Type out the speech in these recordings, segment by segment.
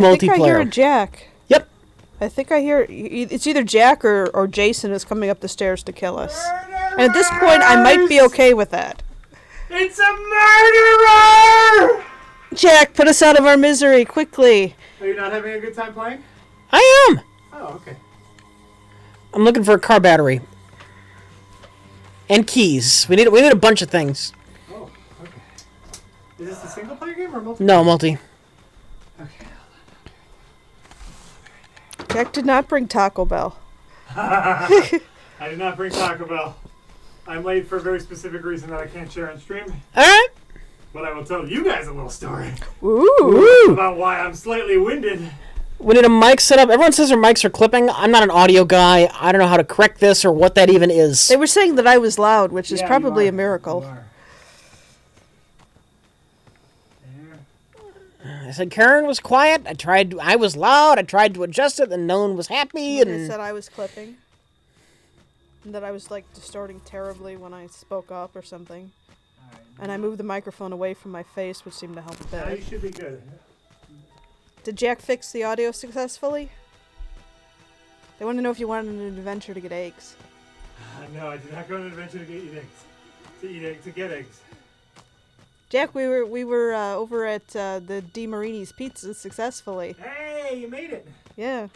I think I hear a multiplayer. Jack. Yep. I think I hear... It's either Jack or Jason is coming up the stairs to kill us. And at this point, I might be okay with that. It's a murderer! Jack, put us out of our misery, quickly. Are you not having a good time playing? I am. Oh, okay. I'm looking for a car battery. And keys. We need a bunch of things. Oh, okay. Is this a single player game or multiplayer? No, multi. Okay. Jack did not bring Taco Bell. I did not bring Taco Bell. I'm late for a very specific reason that I can't share on stream. Alright. But I will tell you guys a little story Ooh. about why I'm slightly winded. We need a mic set up. Everyone says their mics are clipping. I'm not an audio guy. I don't know how to correct this or what that even is. They were saying that I was loud, which is Yeah, probably you a miracle. are. I said Karen was quiet. I was loud. I tried to adjust it, and no one was happy. And they And said I was clipping. And that I was, like, distorting terribly when I spoke up or something. Alright. And I moved the microphone away from my face, which seemed to help a Now you bit. should be good. Did Jack fix the audio successfully? They want to know if you wanted an adventure to get eggs. No, I did not go on an adventure to get eggs. To get eggs. Jack, we were over at the DiMarini's Pizza successfully. Hey, you made it. Yeah.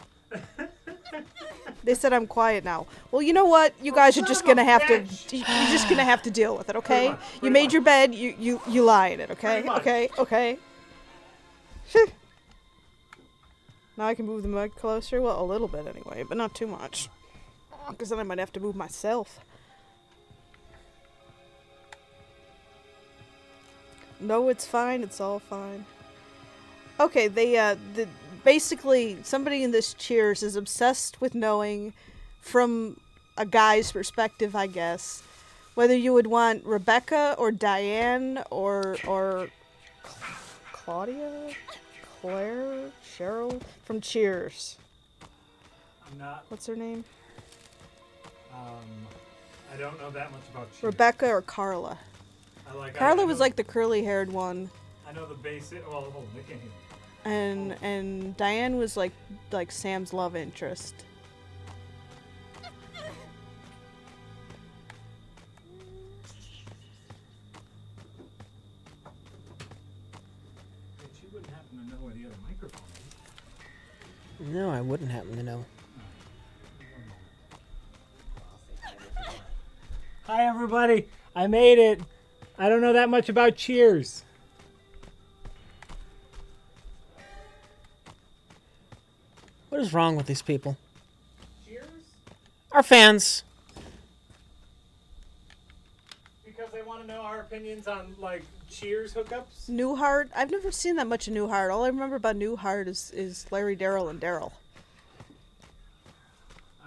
They said I'm quiet now. Well, you know what? You guys are just gonna have to. You're just gonna have to deal with it, okay? much, You pretty made much. your bed. You lie in it, okay? Pretty much. Okay. Now I can move the mic closer. Well, a little bit anyway, but not too much. Because then I might have to move myself. No, it's fine. It's all fine. Okay, basically somebody in this Cheers is obsessed with knowing, from a guy's perspective, I guess, whether you would want Rebecca or Diane or Claudia, Claire, Cheryl from Cheers. I'm not. What's her name? I don't know that much about cheese. Rebecca or Carla. Carla was like the curly-haired one, I know the basic. Well, hold on, they can't hear me. and Diane was like Sam's love interest. But you wouldn't happen to know where the other microphone is. no, I wouldn't happen to know. Hi, everybody. I made it. I don't know that much about Cheers. What is wrong with these people? Cheers? Our fans. Because they want to know our opinions on, like, Cheers hookups? Newhart? I've never seen that much of Newhart. All I remember about Newhart is Larry, Daryl, and Daryl.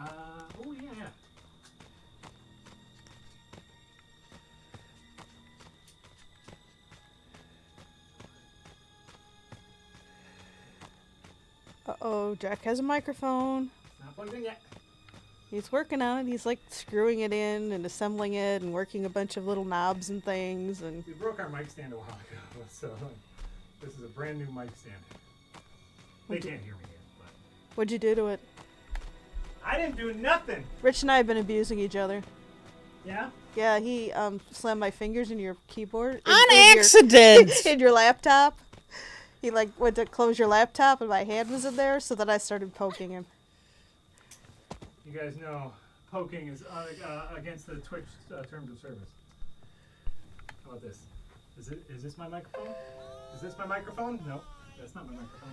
Oh, yeah. Uh-oh, Jack has a microphone. Not plugged in yet. He's working on it. He's like screwing it in and assembling it and working a bunch of little knobs and things. And We broke our mic stand a while ago, so this is a brand new mic stand. They can't hear me yet, but what'd you do to it? I didn't do nothing. Rich and I have been abusing each other. Yeah? Yeah, he slammed my fingers in your keyboard. On in accident! in your laptop. He like went to close your laptop and my hand was in there, so then I started poking him. You guys know poking is against the Twitch terms of service. How about this? Is this my microphone? Is this my microphone? No, that's not my microphone.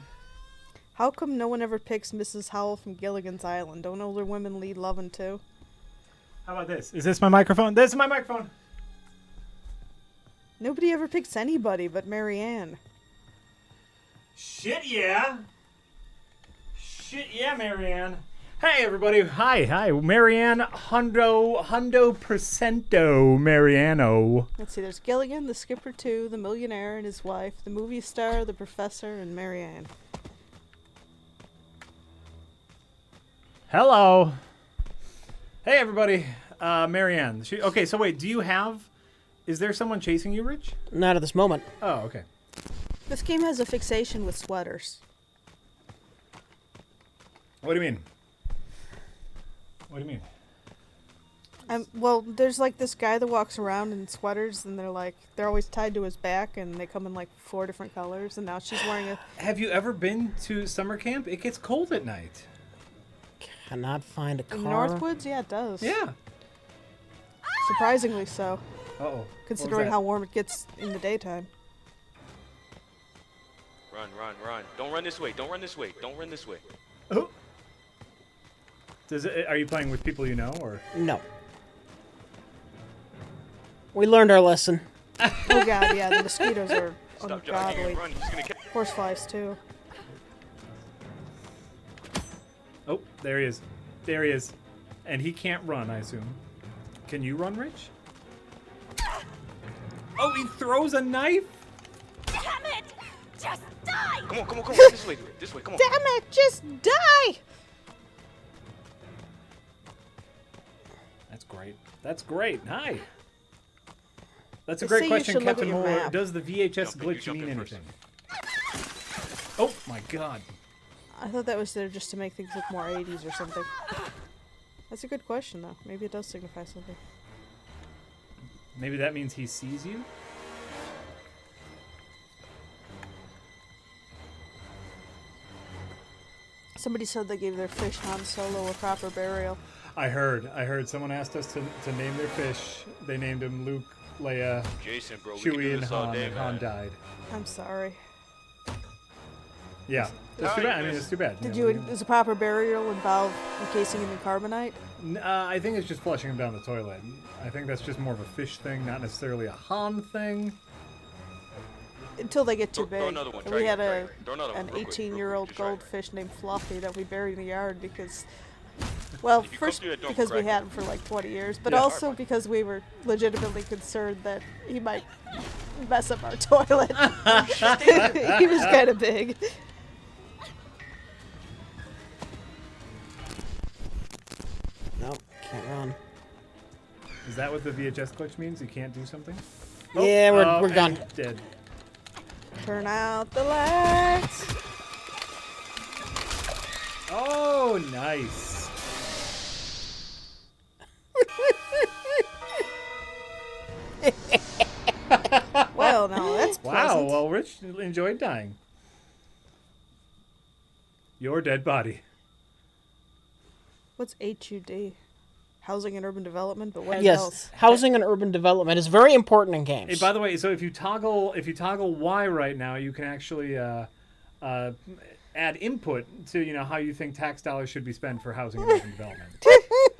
How come no one ever picks Mrs. Howell from Gilligan's Island? Don't older women lead lovin' too? How about this? Is this my microphone? This is my microphone. Nobody ever picks anybody but Marianne. Shit yeah. Shit yeah, Marianne. Hey everybody. Hi. Marianne Hundo Percento Mariano. Let's see, there's Gilligan, the skipper too, the millionaire and his wife, the movie star, the professor, and Marianne. Hello. Hey everybody. Marianne. Okay, so wait, is there someone chasing you, Rich? Not at this moment. Oh, okay. This game has a fixation with sweaters. What do you mean? What do you mean? Well, there's like this guy that walks around in sweaters, and they're always tied to his back, and they come in like 4 different colors. And now she's wearing a. Have you ever been to summer camp? It gets cold at night. Cannot find a car. In Northwoods, yeah, it does. Yeah. Surprisingly so, Uh-oh. considering how warm it gets in the daytime. Run, run, run. Don't run this way. Don't run this way. Don't run this way. Oh. Are you playing with people you know, or? No. We learned our lesson. Oh god, yeah, the mosquitoes are Stop jogging ungodly. and run. He's gonna catch. Horseflies too. Oh, there he is. There he is. And he can't run, I assume. Can you run, Rich? Oh, he throws a knife? Damn it! Just die! Come on, come on, come on. This way, dude. This way. Come on. Damn it, just die! That's great. That's great. Hi. That's a They great say you question, should look Captain at your Moore. map. Does the VHS Jump in, you glitch jump mean in first. anything? Oh, my God. I thought that was there just to make things look more 80s or something. That's a good question, though. Maybe it does signify something. Maybe that means he sees you? Somebody said they gave their fish Han Solo a proper burial. I heard. Someone asked us to name their fish. They named him Luke, Leia, Jason, bro. We can do Chewie, and this all Han. day, And Han man. died. I'm sorry. Yeah. That's too Alright, bad. I mean, guys. it's too bad. Did know, you? Does a proper burial involve encasing him in carbonite? I think it's just flushing him down the toilet. I think that's just more of a fish thing, not necessarily a Han thing. Until they get too Throw big. another one. And Try we again, had try again. Throw another one an real quick, real quick. 18-year-old Just try again. goldfish named Fluffy that we buried in the yard because, well, If you come first through that door, because we crack it. had him for like 20 years, but Yeah. also because we were legitimately concerned that he might mess up our toilet. He was kind of big. Nope, can't run. Is that what the VHS glitch means? You can't do something? Yeah, we're and done. Dead. Turn out the lights. Oh, nice. Well, now that's Wow. pleasant. Well, Rich enjoyed dying. Your dead body. What's HUD? Housing and Urban Development, but what Yes, else? housing and urban development is very important in games. Hey, by the way, so if you toggle Y right now, you can actually add input to how you think tax dollars should be spent for housing and urban development.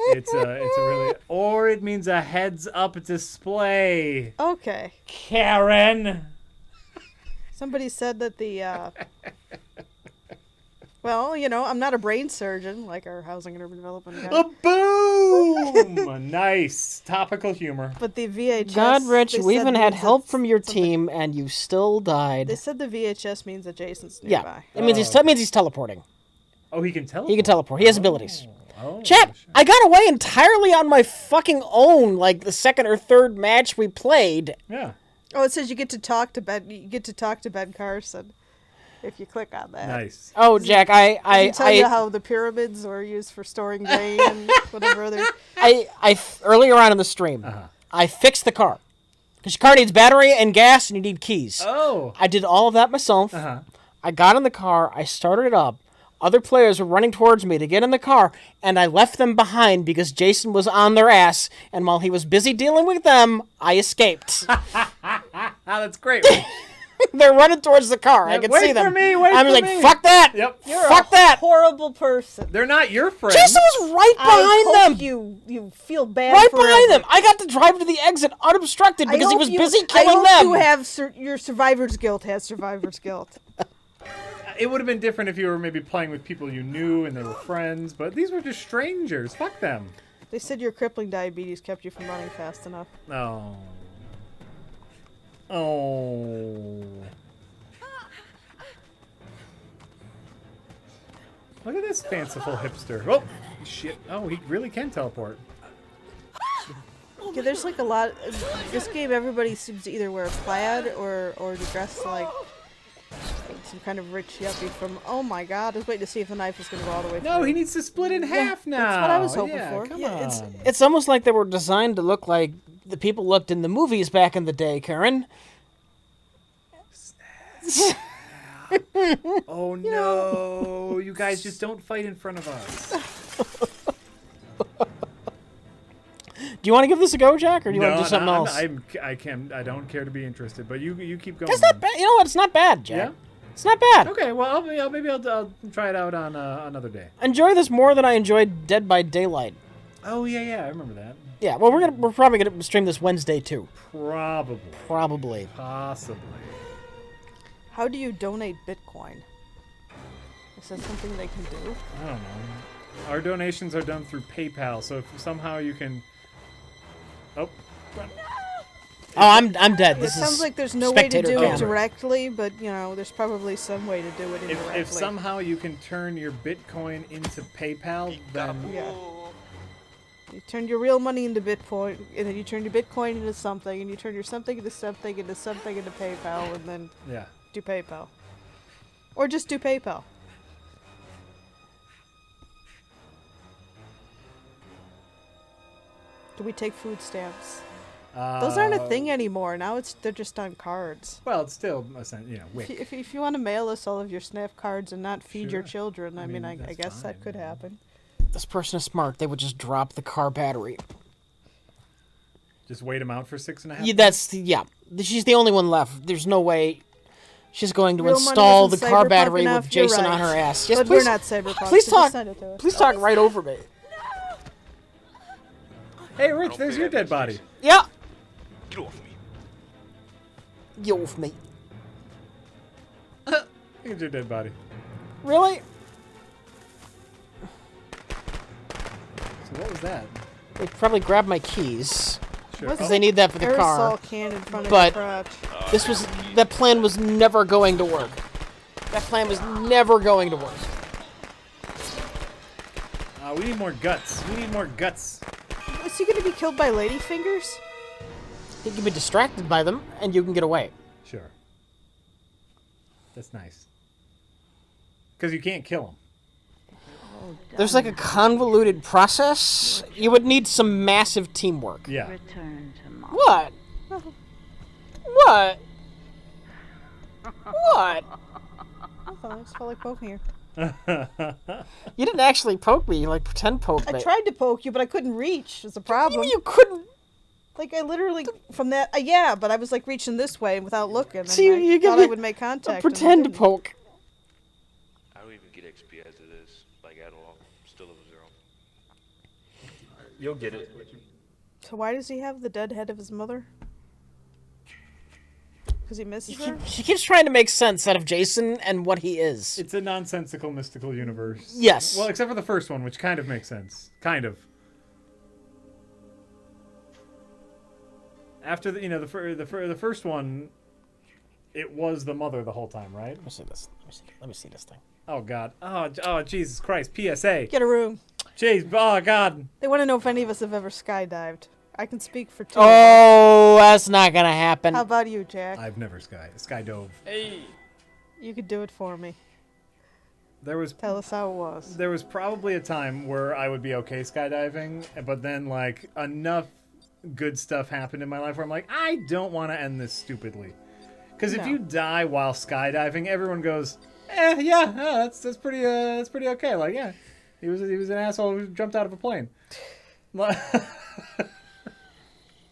It's a really, or it means a heads up display. Okay. Karen. Somebody said that the, well, I'm not a brain surgeon like our housing and urban development guy. A boom! Nice topical humor. But the VHS. God, Rich, they we said even had means help that from your something- team, and you still died. They said the VHS means that Jason's Yeah, nearby. it means he's teleporting. Oh, he can tell. He can teleport. He has abilities. Oh, Chat, sure. I got away entirely on my fucking own. Like the second or third match we played. Yeah. Oh, it says you get to talk to Ben. You get to talk to Ben Carson if you click on that. Nice. Oh, Jack, I can tell you how the pyramids were used for storing grain and whatever other. earlier on in the stream, I fixed the car because your car needs battery and gas, and you need keys. Oh. I did all of that myself. I got in the car. I started it up. Other players were running towards me to get in the car, and I left them behind because Jason was on their ass. And while he was busy dealing with them, I escaped. Ah, that's great. They're running towards the car. I Yeah, could wait see them. for me, wait I'm for like, me. fuck that. Yep. Fuck that. Horrible person. They're not your friends. Jason was right I behind hope them. you feel bad. Right forever. behind them. I got to drive to the exit unobstructed I because he hope was you- busy I killing hope them. you have your survivor's guilt has survivor's guilt. It would have been different if you were maybe playing with people you knew and they were friends, but these were just strangers. Fuck them. They said your crippling diabetes kept you from running fast enough. Oh. Oh. Look at this fanciful hipster. Oh, shit. Oh, he really can teleport. Yeah, there's like a lot. This game, everybody seems to either wear a plaid or to dress like some kind of rich yuppie from. Oh my God! I was waiting to see if the knife was going to go all the way through. No, he needs to split in half now. That's what I was hoping Yeah, for. Come Yeah, on. It's almost like they were designed to look like the people looked in the movies back in the day, Karen. Oh no! You guys just don't fight in front of us. Do you want to give this a go, Jack, or do you want to do something else? I don't care to be interested, but you keep going. It's not bad. You know what? It's not bad, Jack. Yeah? It's not bad. Okay, well, maybe I'll try it out on another day. Enjoy this more than I enjoyed Dead by Daylight. Oh yeah, I remember that. Yeah, well, we're probably gonna stream this Wednesday too. Probably. Possibly. How do you donate Bitcoin? Is that something they can do? I don't know. Our donations are done through PayPal, so if somehow you can. Oh. Oh, I'm dead. It This sounds is like there's no way to spectator do camera. it directly, but there's probably some way to do it indirectly. If somehow you can turn your Bitcoin into PayPal, then Yeah. You turn your real money into Bitcoin, and then you turn your Bitcoin into something, and you turn your something into something into something into PayPal, and then yeah. do PayPal. Or just do PayPal. Do we take food stamps? Those aren't a thing anymore. Now they're just on cards. Well, it's still WIC. If you want to mail us all of your SNAP cards and not feed your Sure. children, I mean, I that's guess that fine, could yeah. happen. This person is smart. They would just drop the car battery. Just wait him out for 6.5. Yeah, She's the only one left. There's no way she's going to Real money install the isn't car cyberpunk battery enough, with you're Jason right. on her ass. Yes, But please, we're not cyberpunk. please so talk. just send it to us. Please talk right over me. Hey, Rich, don't there's pay your that dead much body. attention. Yeah. Get off me. Get off me. Look at your dead body. Really? So what was that? They probably grabbed my keys Sure. because they need that for the Aerosol car. can in front of But- your crotch. That plan was never going to work. That plan was never going to work. We need more guts. We need more guts. Is he going to be killed by ladyfingers? You can be distracted by them, and you can get away. Sure. That's nice. Because you can't kill him. There's like a convoluted process. You would need some massive teamwork. Yeah. Return to mom. What? What? What? I just felt like poking you. You didn't actually poke me. You like pretend poke me. I tried to poke you, but I couldn't reach. Is the problem. You couldn't. Like I literally from that. Yeah, but I was like reaching this way without looking. And See, I you give thought me I would make a contact. and I pretend didn't. poke. I don't even get XP as it is, like at all. Still level 0. You'll get it. So why does he have the dead head of his mother? Because he misses her. He keeps trying to make sense out of Jason and what he is. It's a nonsensical mystical universe. Yes. Well, except for the first one, which kind of makes sense. Kind of. After the first one, it was the mother the whole time, right? Let me see this. Let me see this thing. Oh God. Oh Jesus Christ. PSA. Get a room. Jeez. Oh God. They want to know if any of us have ever skydived. I can speak for two. of us. Oh, that's not gonna happen. How about you, Jack? I've never skydove. You could do it for me. There was Tell us how it was. There was probably a time where I would be okay skydiving, but then like enough good stuff happened in my life where I'm like, I don't want to end this stupidly. Because if No. you die while skydiving, everyone goes, that's pretty okay. Like, yeah, he was an asshole who jumped out of a plane.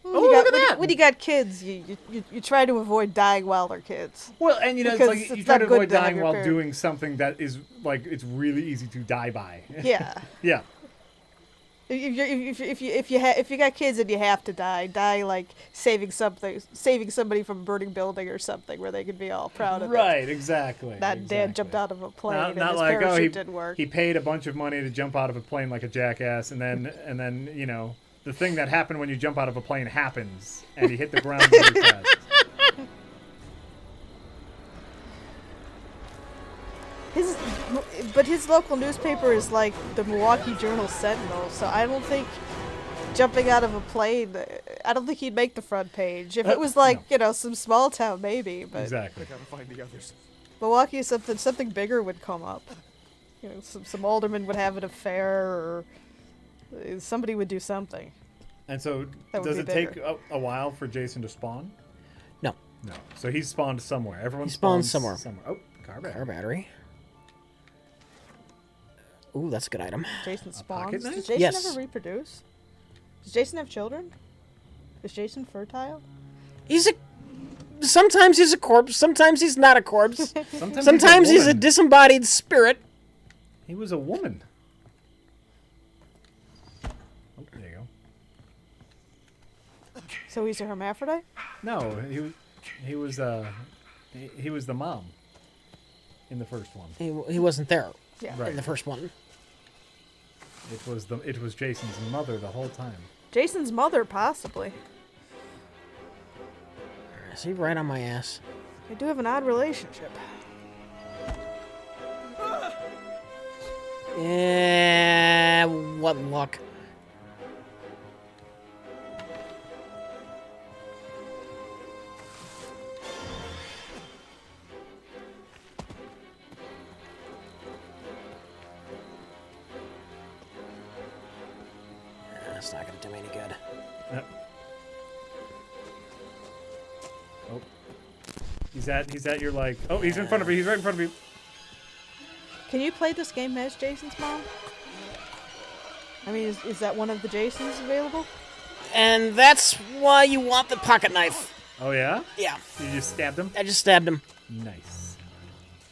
Look at that! When you got kids, you try to avoid dying while they're kids. Well, and it's Because like you it's try not to good avoid to have dying your while parents. doing something that is like it's really easy to die by. Yeah. Yeah. If you got kids and you have to die like saving somebody from a burning building or something where they can be all proud of it. Right. Exactly. That dad exactly. jumped out of a plane Not and not his like parachute didn't work. he paid a bunch of money to jump out of a plane like a jackass, and then the thing that happened when you jump out of a plane happens, and he hit the ground really fast. His local newspaper is like the Milwaukee Journal Sentinel, so I don't think jumping out of a plane, I don't think he'd make the front page. If it was like, some small town, maybe, but Exactly. Gotta find the others. Milwaukee is something bigger would come up. You know, some alderman would have an affair, or somebody would do something. And so, That would does be it take bigger. a while for Jason to spawn? No. No. So he's spawned somewhere. Everyone He spawned spawns somewhere. Oh, car battery. Car battery. Ooh, that's a good item. Jason pocket spawns. knife? Does Jason Yes. ever reproduce? Does Jason have children? Is Jason fertile? Sometimes he's a corpse, sometimes he's not a corpse. he's Sometimes he's a woman. disembodied spirit. He was a woman. Oh, there you go. So he's a hermaphrodite? No, he was the mom in the first one. He wasn't there Yeah. Right. in the first one. It was Jason's mother the whole time. Jason's mother, possibly. Is he right on my ass? They do have an odd relationship. Yeah, what luck. That's not gonna do me any good. Oh, he's at your like. Oh, he's in front of you. He's right in front of you. Can you play this game as Jason's mom? I mean, is that one of the Jasons available? And that's why you want the pocket knife. Oh yeah. Yeah, You just stabbed him. I just stabbed him. Nice.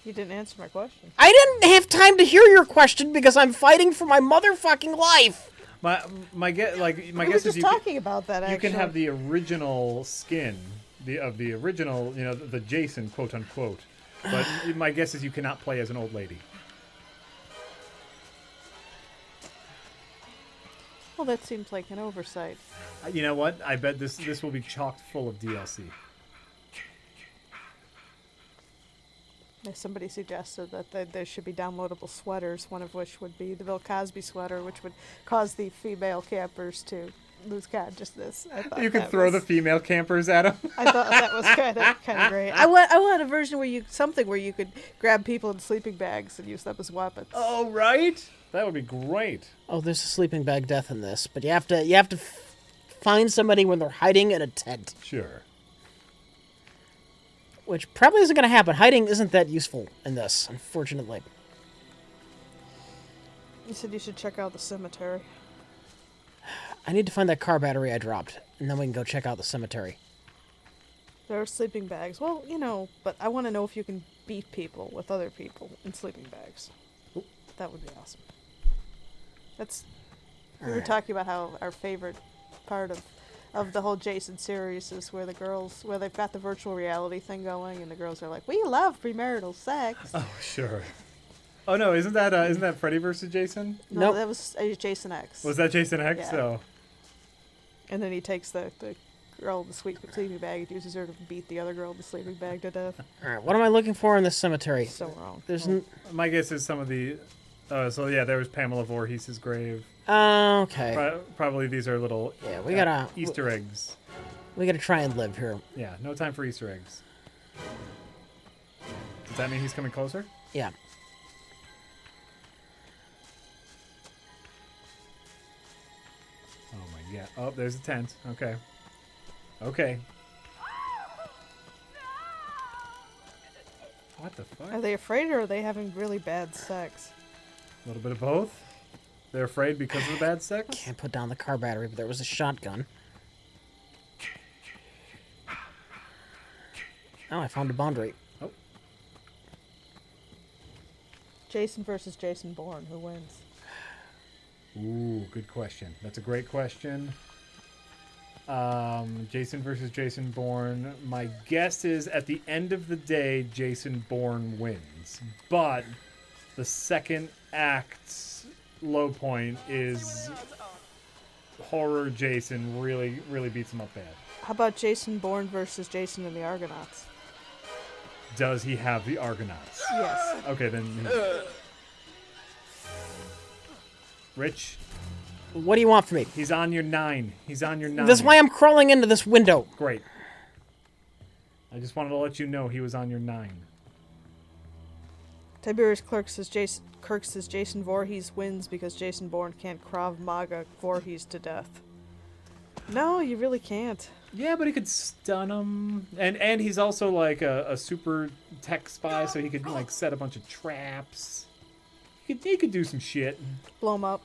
You didn't answer my question. I didn't have time to hear your question because I'm fighting for my motherfucking life. My guess We were is just you talking about that, actually. you can have the original skin, of the original, the Jason, quote unquote. But my guess is you cannot play as an old lady. Well, that seems like an oversight. You know what? I bet this will be chock full of DLC. Somebody suggested that there should be downloadable sweaters, one of which would be the Bill Cosby sweater, which would cause the female campers to lose consciousness. I thought You could that throw was- the female campers at him. I thought that was kind of great. I want a version where you could grab people in sleeping bags and use them as weapons. Oh right, that would be great. Oh, there's a sleeping bag death in this, but you have to find somebody when they're hiding in a tent, Sure. which probably isn't going to happen. Hiding isn't that useful in this, unfortunately. You said you should check out the cemetery. I need to find that car battery I dropped, and then we can go check out the cemetery. There are sleeping bags. Well, but I want to know if you can beat people with other people in sleeping bags. That would be awesome. We were talking about how our favorite part of the whole Jason series is where they've got the virtual reality thing going, and the girls are like, "We love premarital sex." Oh sure. Oh no, isn't that Freddy versus Jason? No, Nope. that was Jason X. Was that Jason X? Yeah. So. And then he takes the girl in the sleeping bag and uses her to beat the other girl in the sleeping bag to death. All right, what am I looking for in this cemetery? So wrong. There's My guess is some of the. So yeah, there was Pamela Voorhees' grave. okay. Probably these are little. Yeah, we gotta- Easter eggs. We gotta try and live here. Yeah, no time for Easter eggs. Does that mean he's coming closer? Yeah. Oh my god. Oh, there's a tent. Okay. Okay. What the fuck? Are they afraid, or are they having really bad sex? A little bit of both. They're afraid because of the bad sex. Can't put down the car battery, but there was a shotgun. Oh, I found a boundary. Oh, Jason versus Jason Bourne. Who wins? ooh, good question. That's a great question. Jason versus Jason Bourne. My guess is at the end of the day, Jason Bourne wins. But the second act's low point is horror Jason really, really beats him up bad. How about Jason Bourne versus Jason and the Argonauts? Does he have the Argonauts? Yes. Okay, then. Rich, What do you want from me? he's on your 9. He's on your 9. That's why I'm crawling into this window. Great. I just wanted to let you know he was on your 9. Tiberius Kirk says Jason Voorhees wins because Jason Bourne can't Krav Maga Voorhees to death. No, you really can't. Yeah, but he could stun him, and he's also like a super tech spy, so he could like set a bunch of traps. He could do some shit, Blow him up.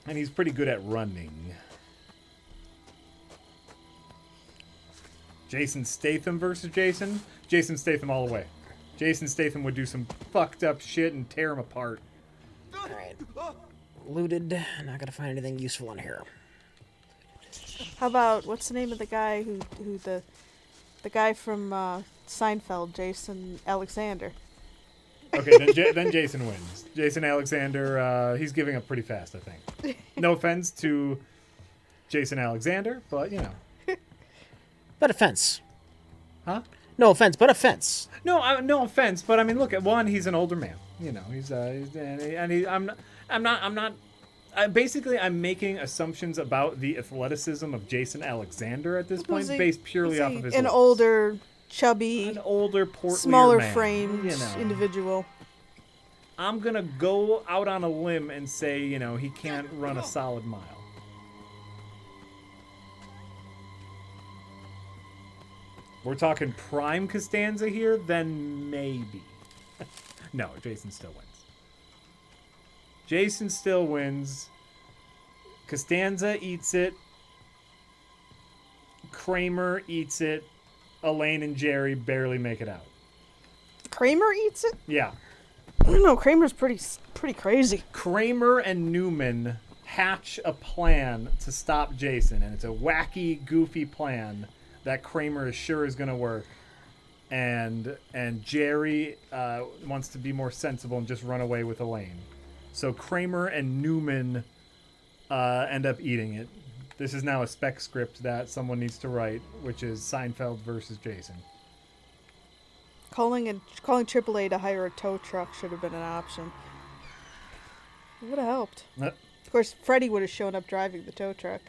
and he's pretty good at running. Jason Statham versus Jason. Jason Statham all the way. Jason Statham would do some fucked up shit and tear him apart. All right. Looted. Not gonna find anything useful in here. How about what's the name of the guy who the guy from Seinfeld, Jason Alexander? Okay, then Jason wins. Jason Alexander, he's giving up pretty fast, I think. No offense to Jason Alexander, but you know. But offense. Huh? No offense, but offense. No, no offense, but I mean, look at one. He's an older man. You know, basically, I'm making assumptions about the athleticism of Jason Alexander at this point, based purely off of his an looks. older, chubby, portlier smaller man, framed you know. individual. I'm gonna go out on a limb and say, you know, he can't run a solid mile. We're talking prime Costanza here, then maybe. No, Jason still wins. Jason still wins. Costanza eats it. Kramer eats it. Elaine and Jerry barely make it out. Kramer eats it? Yeah. I don't know. Kramer's pretty crazy. Kramer and Newman hatch a plan to stop Jason, and it's a wacky, goofy plan that Kramer is sure is going to work. And Jerry wants to be more sensible and just run away with Elaine. So Kramer and Newman end up eating it. This is now a spec script that someone needs to write, which is Seinfeld versus Jason. Calling AAA to hire a tow truck should have been an option. It would have helped. Of course, Freddy would have shown up driving the tow truck.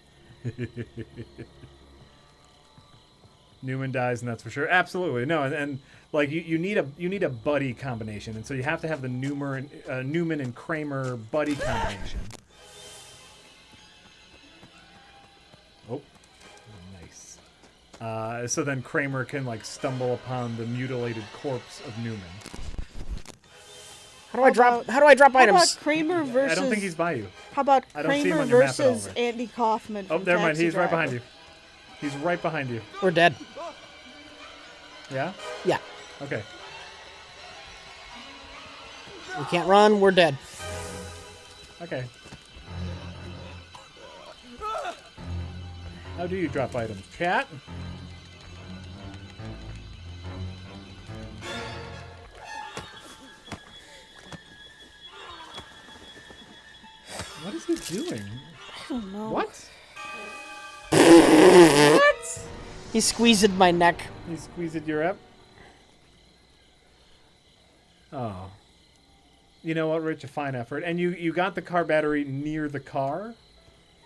Newman dies, and that's for sure. Absolutely, no, and like you need a buddy combination, and so you have to have the Newman and Kramer buddy combination. Oh, nice. So then Kramer can like stumble upon the mutilated corpse of Newman. How do I drop How items? about Kramer versus? I don't think he's by you. How about I don't see him Kramer on your map at all, versus Rich. Andy Kaufman? Oh, From never mind. Taxi He's right behind Driver? you. He's right behind you. We're dead. Yeah? Yeah. Okay. We can't run. We're dead. Okay. How do you drop items? Chat? What is he doing? I don't know. What? He squeezed my neck. You squeezed your up? Oh. You know what, Rich? A fine effort. And you got the car battery near the car?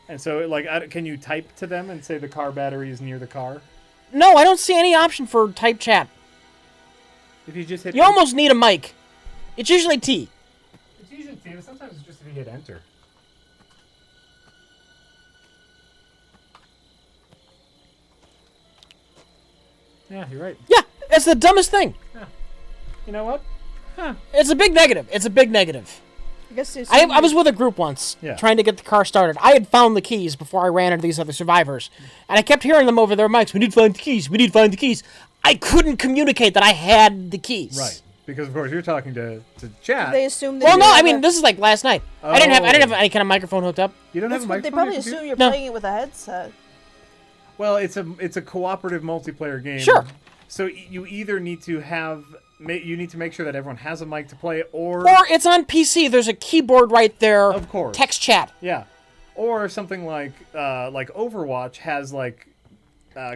And so, like, can you type to them and say the car battery is near the car? No, I don't see any option for type chat. If you just hit... You almost need a mic. It's usually T. It's usually T, but sometimes it's just if you hit enter. Yeah, you're right. Yeah, it's the dumbest thing. You know what? It's a big negative. It's a big negative. I guess it's I was with a group once, Yeah. trying to get the car started. I had found the keys before I ran into these other survivors, and I kept hearing them over their mics. We need to find the keys. We need to find the keys. I couldn't communicate that I had the keys. Right. Because, of course, you're talking to chat. They assume that Well, you no, have I mean a- this is like last night. I didn't have any kind of microphone hooked up. You don't have That's a what microphone? they probably on your computer? assume you're No. playing it with a headset. Well, it's a cooperative multiplayer game. Sure. So you either need to make sure that everyone has a mic to play, or Or it's on PC. There's a keyboard right there. Of course. Text chat. yeah, or something like Overwatch has like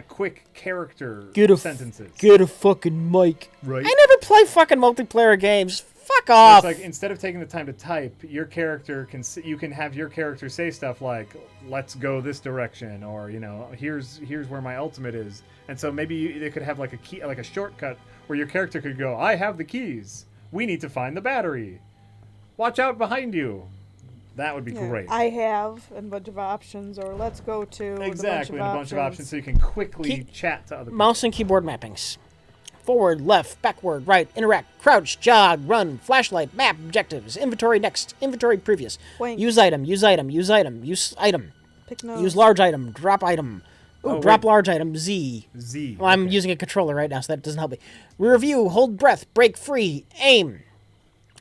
quick character sentences. Get a fucking mic. Right. I never play fucking multiplayer games. Fuck So off. it's like instead of taking the time to type, your character you can have your character say stuff like "Let's go this direction," or here's where my ultimate is, and so maybe they could have like a key, like a shortcut where your character could go, I have the keys. We need to find the battery. Watch out behind you. That would be great. I have a bunch of options, or let's go to Exactly, and a bunch of options so you can quickly chat to other people. Mouse and keyboard mappings. Forward, left, backward, right, interact, crouch, jog, run, flashlight, map, objectives, inventory next, inventory previous. Wink. Use item, use item, use item, use item. Pick nose. Use large item, drop item. Ooh, Oh, drop wait. large item, Z. Z. Well, I'm okay. using a controller right now, so that doesn't help me. Rear view, hold breath, break free, aim.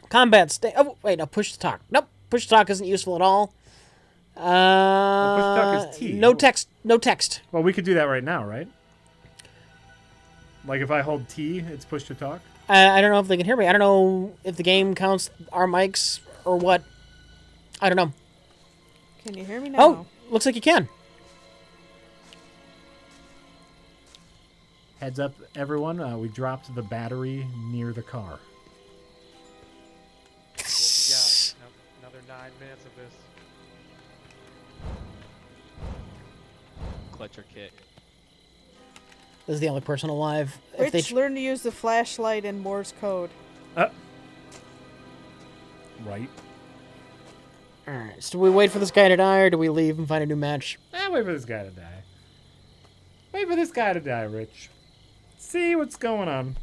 Combat stay. Oh, wait, no, push to talk. Nope, push to talk isn't useful at all. push to talk is T. No text, no text. Well, we could do that right now, right? Like if I hold T, it's push to talk? I don't know if they can hear me. I don't know if the game counts our mics or what. I don't know. Can you hear me now? Oh, looks like you can. Heads up, everyone. We dropped the battery near the car. Another 9 minutes of this. Clutch or kick. This is the only person alive. Rich, learn to use the flashlight and Morse code. Right. Alright, so do we wait for this guy to die, or do we leave and find a new match? Wait for this guy to die. Wait for this guy to die, Rich. See what's going on.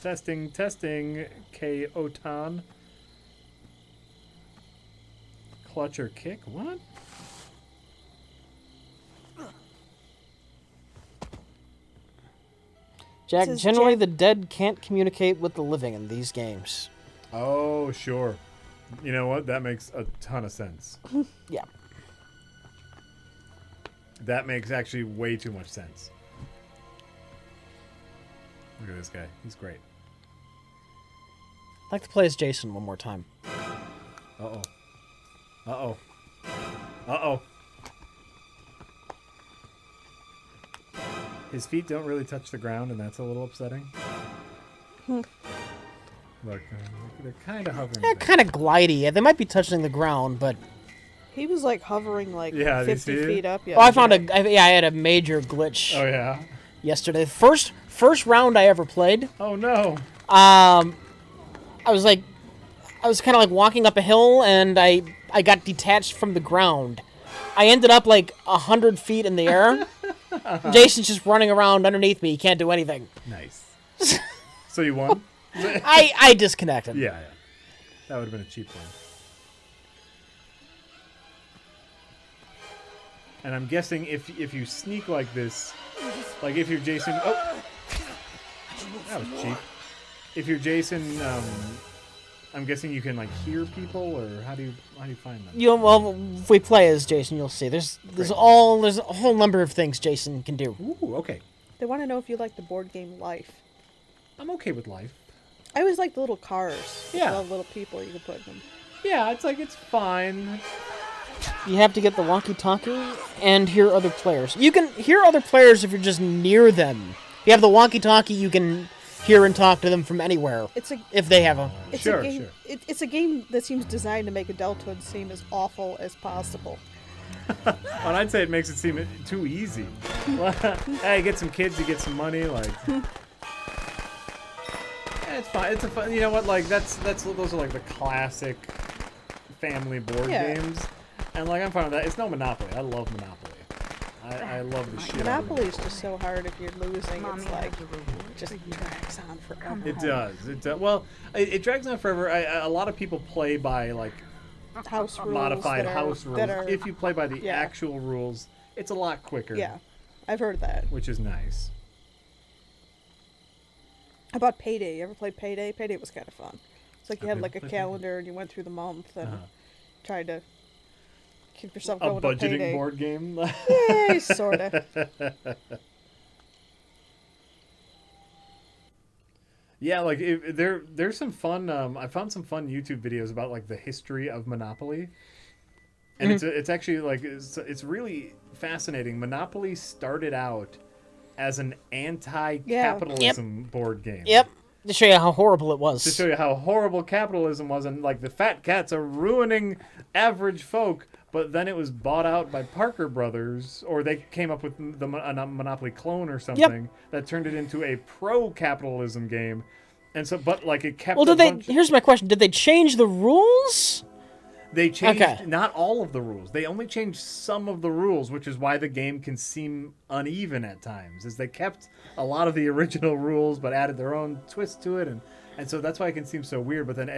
Testing, K Otan. Clutch or kick? What? Jack, Says generally Jack- the dead can't communicate with the living in these games. Oh, sure. You know what? That makes a ton of sense. Yeah. That makes actually way too much sense. Look at this guy. He's great. I'd like to play as Jason one more time. Uh-oh. Uh-oh. Uh-oh. His feet don't really touch the ground, and that's a little upsetting. Look, they're kind of hovering. They're back. kind of glidey. Yeah, they might be touching the ground, but... He was like hovering like Yeah, did you 50 see it? feet up. Oh, I found I had a major glitch Oh, yeah? yesterday. First round I ever played. Oh, no. I was kind of like walking up a hill, and I got detached from the ground. I ended up like 100 feet in the air. Jason's just running around underneath me. He can't do anything. Nice. So you won? I disconnected. Yeah. That would have been a cheap one. And I'm guessing if you sneak like this, like if you're Jason... Oh! That was cheap. If you're Jason, I'm guessing you can like hear people, or how do you find them? Well, if we play as Jason, you'll see. There's a whole number of things Jason can do. Ooh, okay. They want to know if you like the board game Life. I'm okay with life. I always like the little cars. Yeah. The little people you can put in them. Yeah, it's fine. You have to get the walkie-talkie and hear other players. You can hear other players if you're just near them. If you have the walkie-talkie, you can hear and talk to them from anywhere. If they have a... It's Sure, a game, sure. It's a game that seems designed to make adulthood seem as awful as possible. And I'd say it makes it seem too easy. Hey, get some kids, you get some money, like... It's fine. It's a fun. You know what? Like that's those are like the classic family board games, and like I'm fine with that. It's no Monopoly. I love Monopoly. I love the shit. Monopoly is just so hard if you're losing. It's like it just drags on forever. It does. It does. Well, it drags on forever. A lot of people play by like house rules, modified that are- house rules. that are- If you play by the yeah. actual rules, it's a lot quicker. Yeah, I've heard that. Which is nice. How about Payday? You ever played Payday? Payday was kind of fun. It's like you had Okay. like a calendar and you went through the month and tried to keep yourself A going to budgeting Payday. board game. Yeah, sorta. Yeah, like there's some fun. I found some fun YouTube videos about like the history of Monopoly, and it's actually like it's really fascinating. Monopoly started out as an anti-capitalism board game. Yep. To show you how horrible it was. To show you how horrible capitalism was, and like the fat cats are ruining average folk but then it was bought out by Parker Brothers, or they came up with a Monopoly clone or something that turned it into a pro-capitalism game. And so, but like it kept. Well, here's my question: did they change the rules? They changed not all of the rules. They only changed some of the rules, which is why the game can seem uneven at times. Is they kept a lot of the original rules, but added their own twist to it, and so that's why it can seem so weird. But then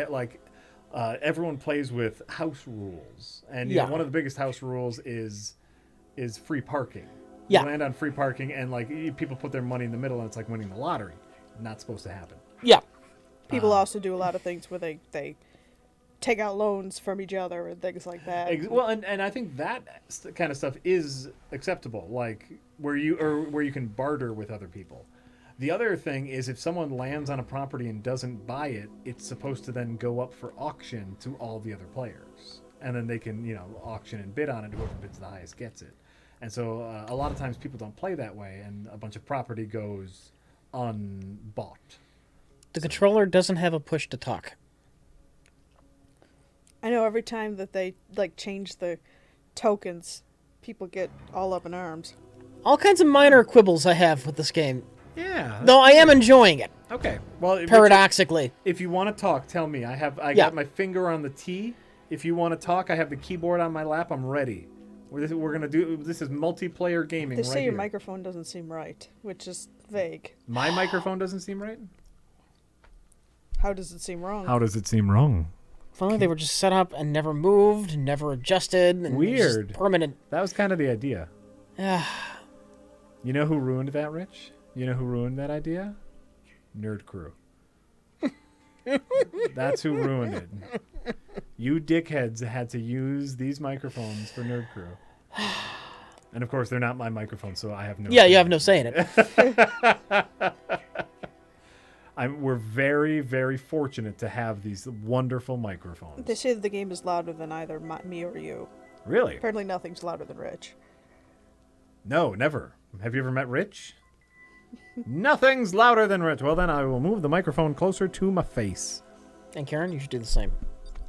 everyone plays with house rules, and you know, one of the biggest house rules is free parking. Yeah. You land on free parking, and like people put their money in the middle, and it's like winning the lottery. Not supposed to happen. Yeah. People also do a lot of things where they take out loans from each other and things like that. Well, and I think that kind of stuff is acceptable, like where you can barter with other people. The other thing is if someone lands on a property and doesn't buy it, it's supposed to then go up for auction to all the other players, and then they can auction and bid on it. Whoever bids the highest gets it. And so a lot of times people don't play that way, and a bunch of property goes unbought. The controller doesn't have a push to talk. I know every time that they change the tokens, people get all up in arms. All kinds of minor quibbles I have with this game. Yeah. Though I am enjoying it. Okay. Well, paradoxically. Richard, if you want to talk, tell me. I got my finger on the T. If you want to talk, I have the keyboard on my lap. I'm ready. We're gonna do. This is multiplayer gaming. They say your here. microphone doesn't seem right, which is vague. My microphone doesn't seem right? How does it seem wrong? How does it seem wrong? If only they were just set up and never moved, never adjusted. And Weird. Just permanent. That was kind of the idea. Yeah. You know who ruined that, Rich? You know who ruined that idea? Nerd Crew. That's who ruined it. You dickheads had to use these microphones for Nerd Crew. And of course, they're not my microphones, so I have no. Yeah, you have no say in it. We're very, very fortunate to have these wonderful microphones. They say that the game is louder than either me or you. Really? Apparently nothing's louder than Rich. No, never. Have you ever met Rich? Nothing's louder than Rich. Well, then I will move the microphone closer to my face. And Karen, you should do the same.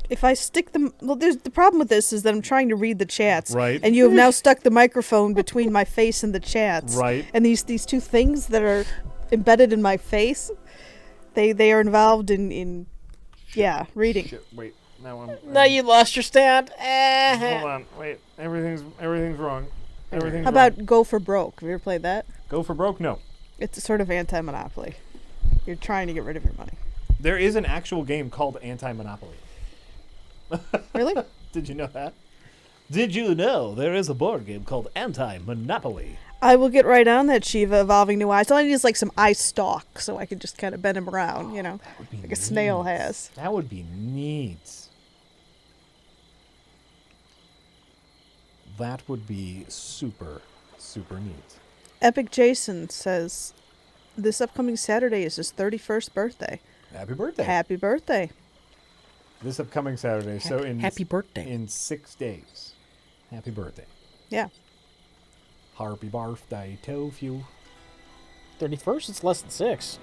If I stick them... Well, the problem with this is that I'm trying to read the chats. Right. And you have now stuck the microphone between my face and the chats. Right. And these two things that are embedded in my face, they are involved in reading. Shit, wait. Now No, you lost your stand. Hold on. Wait. Everything's wrong. Everything's How about Go for Broke? Have you ever played that? Go for Broke? No. It's a sort of anti-monopoly. You're trying to get rid of your money. There is an actual game called Anti-Monopoly. Really? Did you know that? Did you know there is a board game called Anti-Monopoly? I will get right on that, Shiva, evolving new eyes. All I need is some eye stalk so I can just kind of bend him around, like a snail has. That would be neat. That would be super, super neat. Epic Jason says, this upcoming Saturday is his 31st birthday. Happy birthday. Happy birthday. This upcoming Saturday, Happy birthday. In 6 days. Happy birthday. Yeah. Happy birthday to you. 31st? It's less than 6.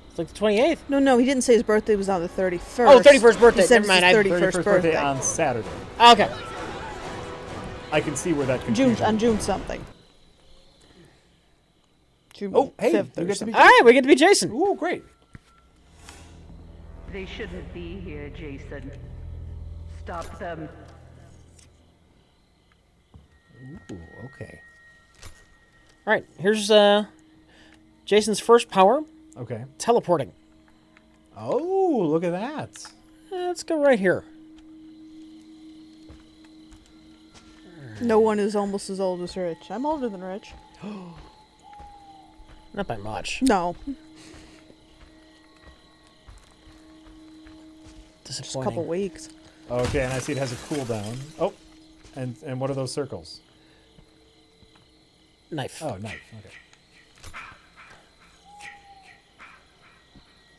It's like the 28th. No, he didn't say his birthday was on the 31st. Oh, 31st birthday. He said Never mind, it's I- his 31st 31st birthday. on Saturday. Okay. I can see where that confusion. On June something. June Oh, hey, 5th you or get to be something. All right, we get to be Jason. Ooh, great. They shouldn't be here, Jason. Stop them. Ooh, okay. All right, here's Jason's first power, Okay. teleporting. Oh, look at that. Let's go right here. No one is almost as old as Rich. I'm older than Rich. Not by much. No. Just a Disappointing. couple weeks. Okay, and I see it has a cooldown. Oh, and what are those circles? Knife. Oh, knife. Okay.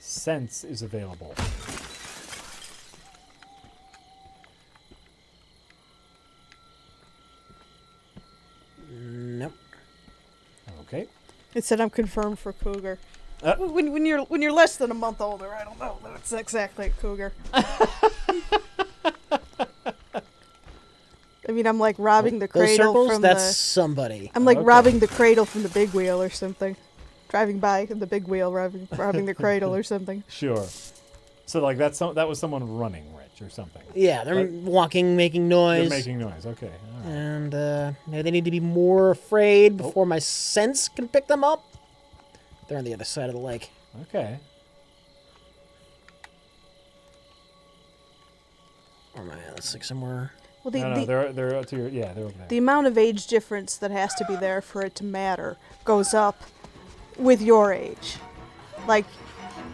Sense is available. Nope. Okay. It said I'm confirmed for cougar. Uh. When you're less than a month older, I don't know that it's exactly a cougar. mean, I'm like robbing the Those cradle circles, from that's the. somebody. I'm like Okay. robbing the cradle from the big wheel or something. Driving by in the big wheel, robbing the cradle or something. Sure. So like that was someone running, Rich, or something. Yeah, they're walking, making noise. They're making noise. Okay. All right. And maybe they need to be more afraid before my sense can pick them up. They're on the other side of the lake. Okay. Oh man, let's look somewhere. Well, No, they're to your, yeah, they're over there. the amount of age difference that has to be there for it to matter goes up with your age. Like,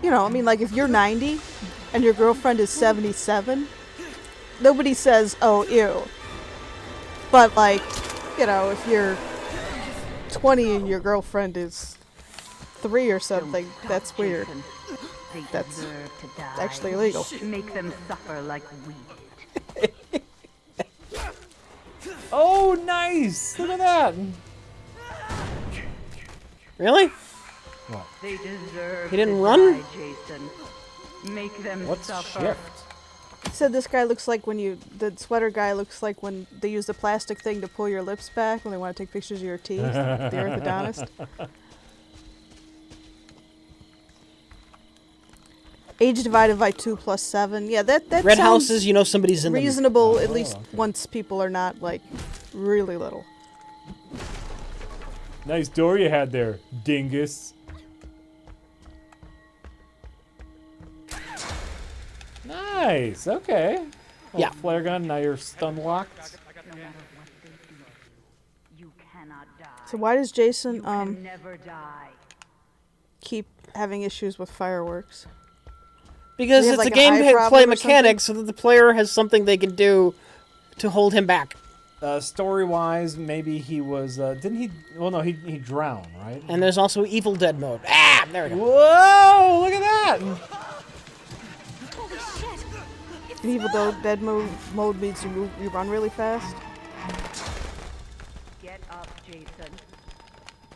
you know, I mean, like if you're 90 and your girlfriend is 77, nobody says, "Oh, ew." But like, you know, if you're 20 and your girlfriend is 3 or something, that's weird. Jason. They That's deserve to die. actually illegal. Make them suffer like we did. Oh, nice! Look at that. Really? They deserve He didn't to run? die, Jason. Make them What's suffer. shift? He said this guy looks like the sweater guy looks like when they use the plastic thing to pull your lips back when they want to take pictures of your teeth, the orthodontist. Age divided by 2 plus 7. Yeah, that Red sounds houses, you know somebody's in them. reasonable, at least once people are not, like, really little. Nice door you had there, dingus. Nice. Okay. Yeah. Flare gun. Now you're stun locked. No matter what they do, you cannot die. So why does Jason Can never die. keep having issues with fireworks? Because Does he it's have, a like, a eye gameplay problem or mechanic so that the player has something they can do to hold him back. Story-wise, maybe he was. Didn't he? Well, no, he drowned, right? And there's also Evil Dead mode. Ah, there we go. Whoa! Look at that. Holy shit! In Evil Dead mode means you run really fast. Get up, Jason.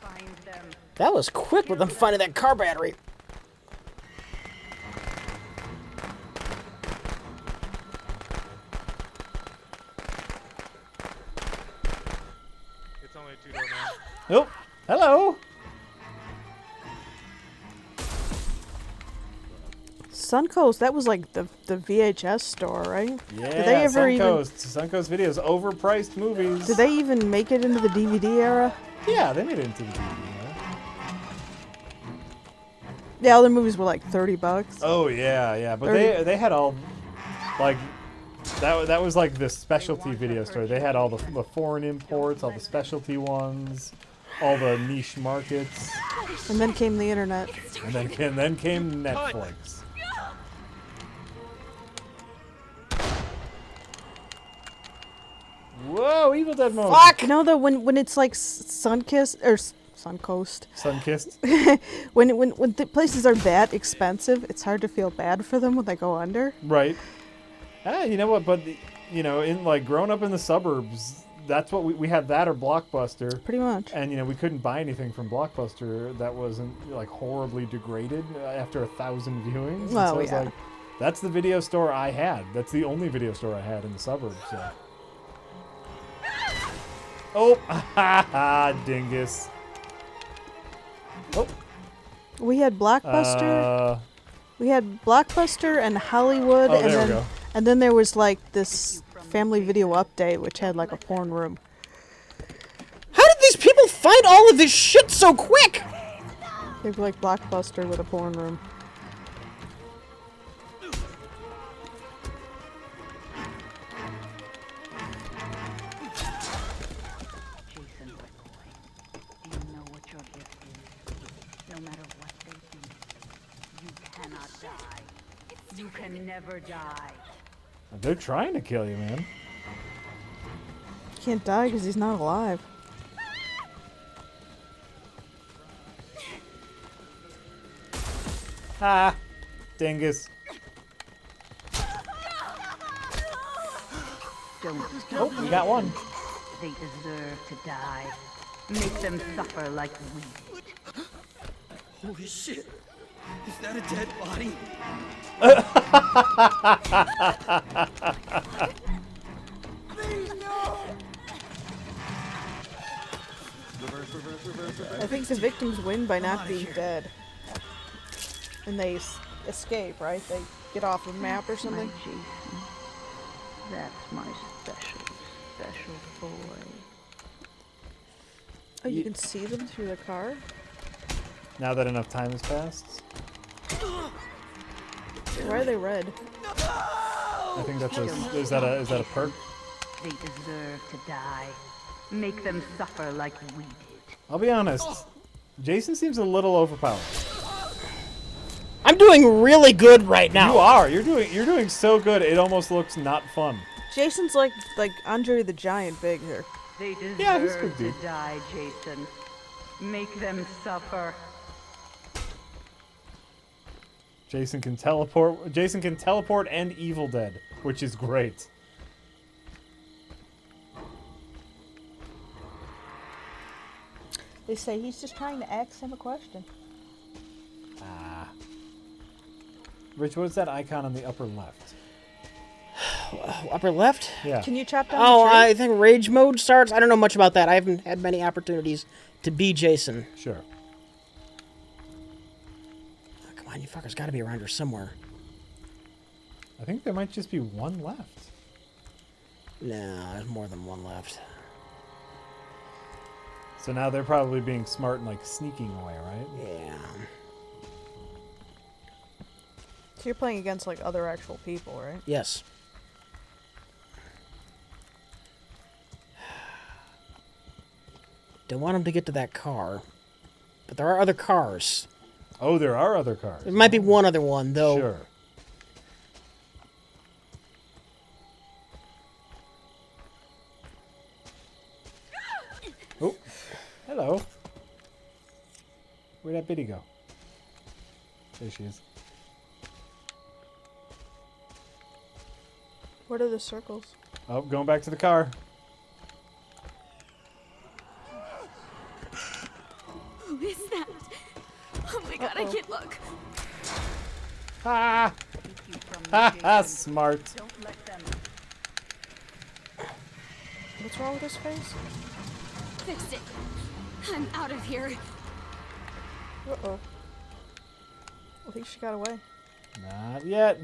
Find them. That was quick with them finding that car battery. It's only a two-door man. Oh, hello. Suncoast, that was like the VHS store, right? Yeah. Did they ever Suncoast Videos, overpriced movies. Did they even make it into the DVD era? Yeah, they made it into the DVD. Yeah. Yeah, all their movies were like $30. Oh yeah, but 30. they had all, like, that was like the specialty video store. They had all the foreign imports, all the specialty ones, all the niche markets, And then came the internet. and then came Netflix. Whoa, Evil Dead mode. Fuck! You know though, when it's like Sunkiss or Suncoast, Sunkissed. when the places are that expensive, it's hard to feel bad for them when they go under. Right. Ah, you know what? But you know, in like growing up in the suburbs, that's what we had, that or Blockbuster. Pretty much. And you know, we couldn't buy anything from Blockbuster that wasn't like horribly degraded after 1,000 viewings. And Well, so it's yeah. like, that's the video store I had. That's the only video store I had in the suburbs. So. Oh, ha ha, dingus. Oh, We had Blockbuster. We had Blockbuster and Hollywood, Oh, and there we then go. and then there was like this Family Video Update, which had like a porn room. How did these people find all of this shit so quick? They were like Blockbuster with a porn room. Jason, my boy. Do you know what your gift is? No matter what they do, you cannot die. You can never die. they're trying to kill you, man. Can't die because he's not alive. Ha, dingus. Don't Oh, we got one. they deserve to die. Make them suffer like we did. Holy shit! Is that a dead body? Please, no! by not being dead. And they escape, right? They get off the map or something? My Jason. That's my special boy. Oh, you can see them through the car? Now that enough time has passed, Why are they red? I think that's is that a perk? They deserve to die. Make them suffer like we did. I'll be honest. Jason seems a little overpowered. I'm doing really good right now. You are. You're doing so good. It almost looks not fun. Jason's like Andre the Giant big here. They deserve Yeah, he's good, to dude. die, Jason. Make them suffer. Jason can teleport. Jason can teleport and Evil Dead, which is great. They say he's just trying to ask him a question. Rich, what's that icon on the upper left? Upper left? Yeah. Can you chop down Oh, the tree? I think rage mode starts. I don't know much about that. I haven't had many opportunities to be Jason. Sure. Oh, come on, you fuckers got to be around here somewhere. I think there might just be one left. No, there's more than one left. So now they're probably being smart and like sneaking away, right? Yeah. So you're playing against like other actual people, right? Yes. Don't want him to get to that car. But there are other cars. Oh, there are other cars. There might be one other one, though. Sure. Oh, hello. Where'd that biddy go? There she is. What are the circles? Oh, going back to the car. Who is that? Oh my god, I can't look. Ha! Keep you from Ha me, ha! Jason. Smart. Don't let them. What's wrong with his face? Fixed it. I'm out of here. Uh-oh. I think she got away. Not yet.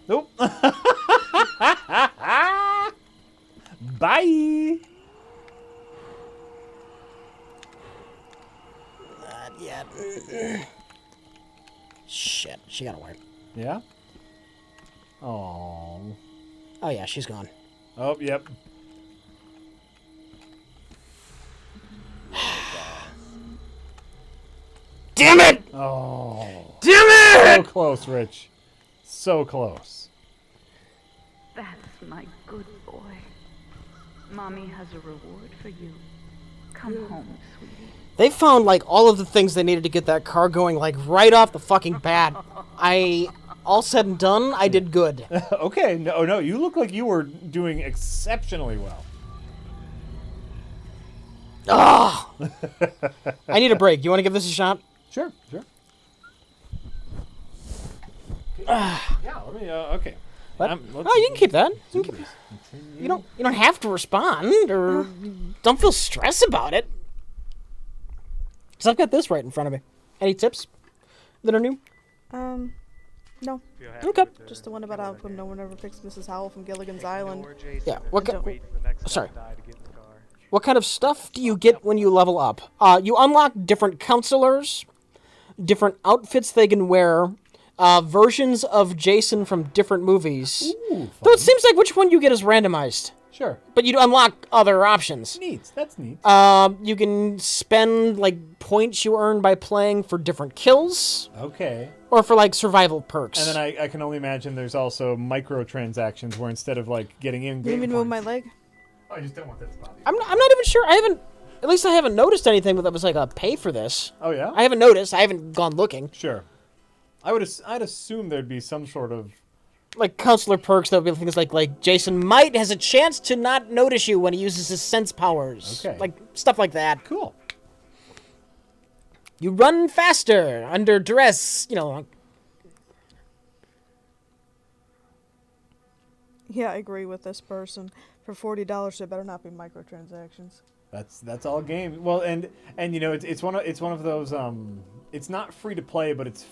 Nope. Bye. Not yet. Shit, she got away. Yeah. Oh. Oh, yeah, she's gone. Oh, yep. Damn it! Oh. Damn So close, Rich. So close. That's my good boy. Mommy has a reward for you. Come home, sweetie. They found, like, all of the things they needed to get that car going, like, right off the fucking bat. All said and done, I did good. Okay. No, you look like you were doing exceptionally well. Ah! I need a break. You want to give this a shot? Sure. Yeah, let me, okay. What? Let's- Oh, you can keep that. You, do can, this. you don't have to respond, or don't feel stress about it. Because I've got this right in front of me. Any tips that are new? No. If you're happy Okay. with the Just the one about kill how that come game. no one ever picks Mrs. Howell from Gilligan's Ignore Island. Jason Yeah, and what then ki- wait for the next sorry. guy to die to get in the car. What kind of stuff do you get when you level up? You unlock different counselors, different outfits they can wear, versions of Jason from different movies. Ooh, Though fun. it seems like which one you get is randomized. Sure. But you unlock other options. Neat. That's neat. You can spend like points you earn by playing for different kills Okay. or for like survival perks. And then I can only imagine there's also microtransactions where instead of like getting in You game need me to move points- my leg? I just don't want that to bother you. I'm not even sure. At least I haven't noticed anything that was like a pay for this. Oh yeah. I haven't noticed. I haven't gone looking. Sure. I'd assume there'd be some sort of Like counselor perks, there'll be things like Jason might has a chance to not notice you when he uses his sense powers. Okay. Like stuff like that. cool. You run faster under duress. You know. Yeah, I agree with this person. For $40, there better not be microtransactions. That's all game. Well, and you know it's one of those it's not free to play, but it's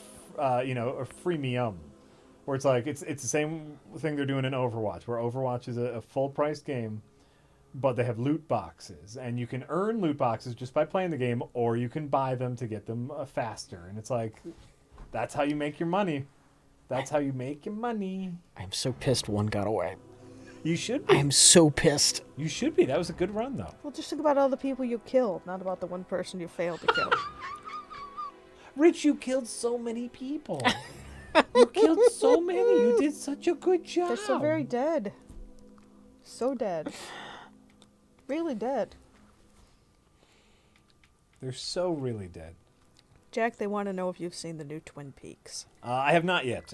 you know, a freemium, where it's like it's the same thing they're doing in Overwatch, where Overwatch is a full price game, but they have loot boxes, and you can earn loot boxes just by playing the game, or you can buy them to get them faster, and it's like that's how you make your money. That's how you make your money. I'm so pissed one got away. You should be. I'm so pissed. You should be. That was a good run, though. Well, just think about all the people you killed, not about the one person you failed to kill. Rich, you killed so many people. You killed so many. You did such a good job. They're so very dead. So dead. Really dead. They're so really dead. Jack, they want to know if you've seen the new Twin Peaks. I have not yet.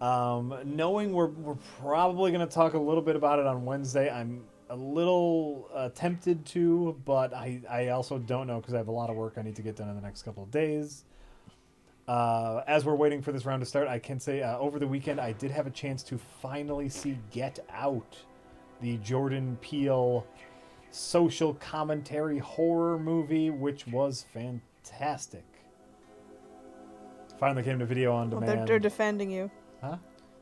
Knowing we're probably going to talk a little bit about it on Wednesday, I'm a little tempted to, but I also don't know because I have a lot of work I need to get done in the next couple of days. As we're waiting for this round to start, I can say over the weekend I did have a chance to finally see Get Out, the Jordan Peele social commentary horror movie, which was fantastic. Finally came to video on demand. Well, they're defending you. Huh?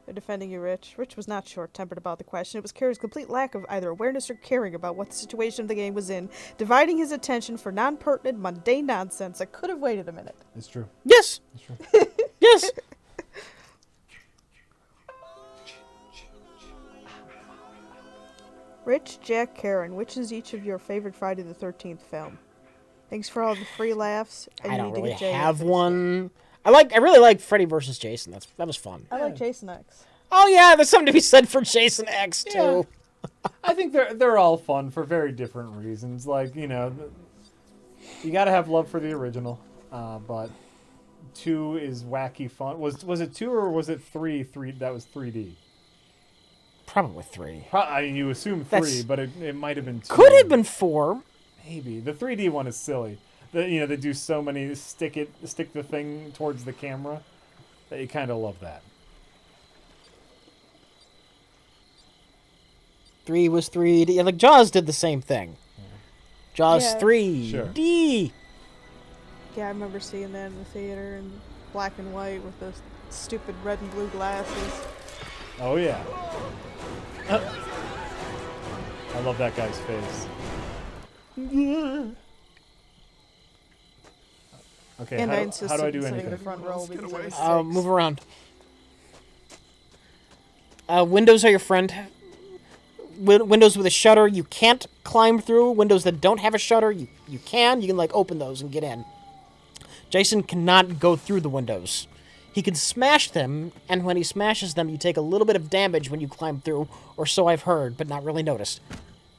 They're defending you, Rich. Rich was not short-tempered about the question. It was Carrie's complete lack of either awareness or caring about what the situation of the game was in, dividing his attention for non-pertinent, mundane nonsense that could have waited a minute. It's true. Yes. It's true. Yes. Rich, Jack, Karen, which is each of your favorite Friday the 13th film? Thanks for all the free laughs. And I you don't need to really get Jay have in. one. I really like Freddy vs. Jason. That was fun. I like Jason X. Oh yeah, there's something to be said for Jason X too. Yeah. I think they're all fun for very different reasons. Like, you know, you got to have love for the original, but 2 is wacky fun. Was it 2 or was it 3? 3 that was 3D. Probably 3. I mean, you assume 3, That's- but it might have been 2. Could have been 4. Maybe the 3D one is silly. They do so many stick the thing towards the camera that you kind of love that. 3 was 3D. Yeah, like Jaws did the same thing. Jaws Yeah. 3D. Yeah, I remember seeing that in the theater in black and white with those stupid red and blue glasses. Oh yeah. I love that guy's face. Okay, And I how insisted do I do on sitting in the anything? front row because I was sick. Move around. Windows are your friend. Windows with a shutter you can't climb through. Windows that don't have a shutter you can. You can like open those and get in. Jason cannot go through the windows. He can smash them, and when he smashes them, you take a little bit of damage when you climb through, or so I've heard, but not really noticed.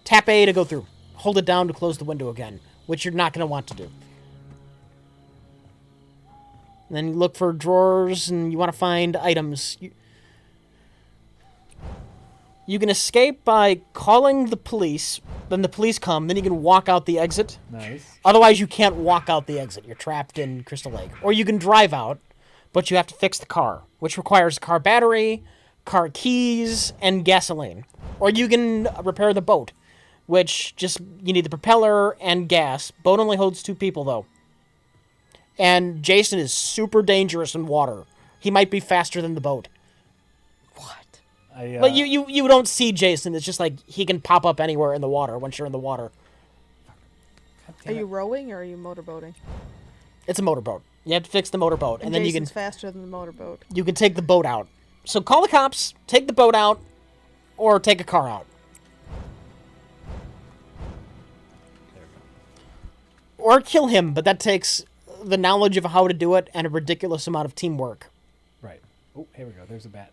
Tap A to go through. Hold it down to close the window again, which you're not going to want to do. And then you look for drawers, and you want to find items. You can escape by calling the police, then the police come, then you can walk out the exit. Nice. Otherwise, you can't walk out the exit. You're trapped in Crystal Lake. Or you can drive out, but you have to fix the car, which requires a car battery, car keys, and gasoline. Or you can repair the boat, which you need the propeller and gas. Boat only holds 2 people, though. And Jason is super dangerous in water. He might be faster than the boat. What? But you don't see Jason. It's just like he can pop up anywhere in the water once you're in the water. Are you rowing or are you motorboating? It's a motorboat. You have to fix the motorboat, and then Jason's faster than the motorboat. you can take the boat out. So call the cops, take the boat out, or take a car out. Or kill him, but that takes the knowledge of how to do it and a ridiculous amount of teamwork. Right. Oh, here we go. There's a bat.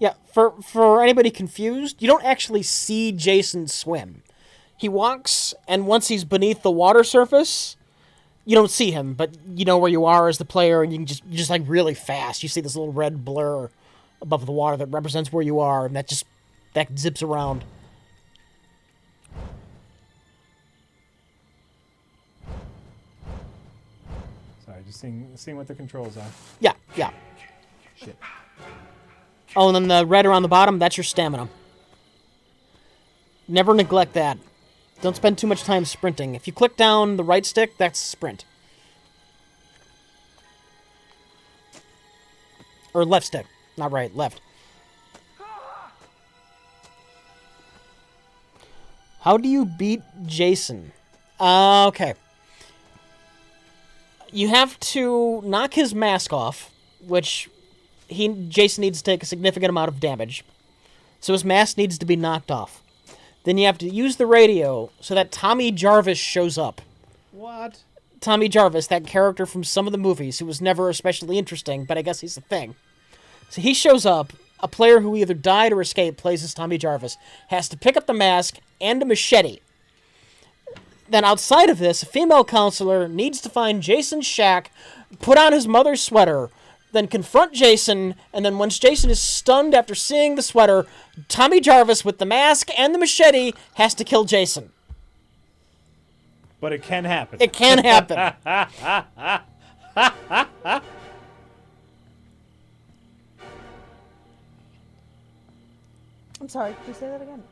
Yeah, for anybody confused, you don't actually see Jason swim. He walks, and once he's beneath the water surface, you don't see him, but you know where you are as the player, and you just like really fast. You see this little red blur above the water that represents where you are, and that zips around. just seeing what the controls are. Yeah, yeah. Shit. Oh, and then the red around the bottom, that's your stamina. Never neglect that. Don't spend too much time sprinting. If you click down the right stick, that's sprint. Or left stick. Not right, left. How do you beat Jason? Okay. You have to knock his mask off, which Jason needs to take a significant amount of damage. So his mask needs to be knocked off. Then you have to use the radio so that Tommy Jarvis shows up. What? Tommy Jarvis, that character from some of the movies who was never especially interesting, but I guess he's a thing. So he shows up. A player who either died or escaped, plays as Tommy Jarvis, has to pick up the mask and a machete. Then outside of this, a female counselor needs to find Jason's shack, put on his mother's sweater, then confront Jason, and then once Jason is stunned after seeing the sweater, Tommy Jarvis with the mask and the machete has to kill Jason. But it can happen. It can happen. I'm sorry, can you say that again?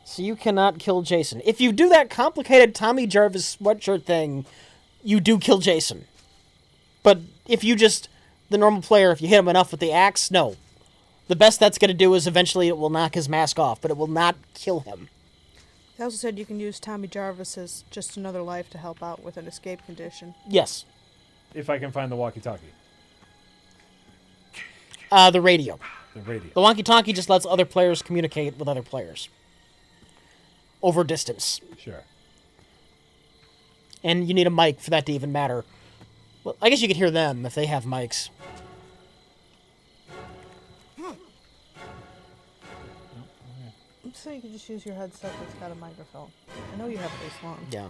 So you cannot kill Jason. If you do that complicated Tommy Jarvis sweatshirt thing, you do kill Jason. But if you just, the normal player, if you hit him enough with the axe, no. The best that's going to do is eventually it will knock his mask off, but it will not kill him. They also said you can use Tommy Jarvis as just another life to help out with an escape condition. Yes. If I can find the walkie-talkie. The radio. The radio. The walkie-talkie just lets other players communicate with other players. Over distance. Sure. And you need a mic for that to even matter. Well, I guess you could hear them if they have mics. So you can just use your headset that's got a microphone. I know you have at least one. Yeah.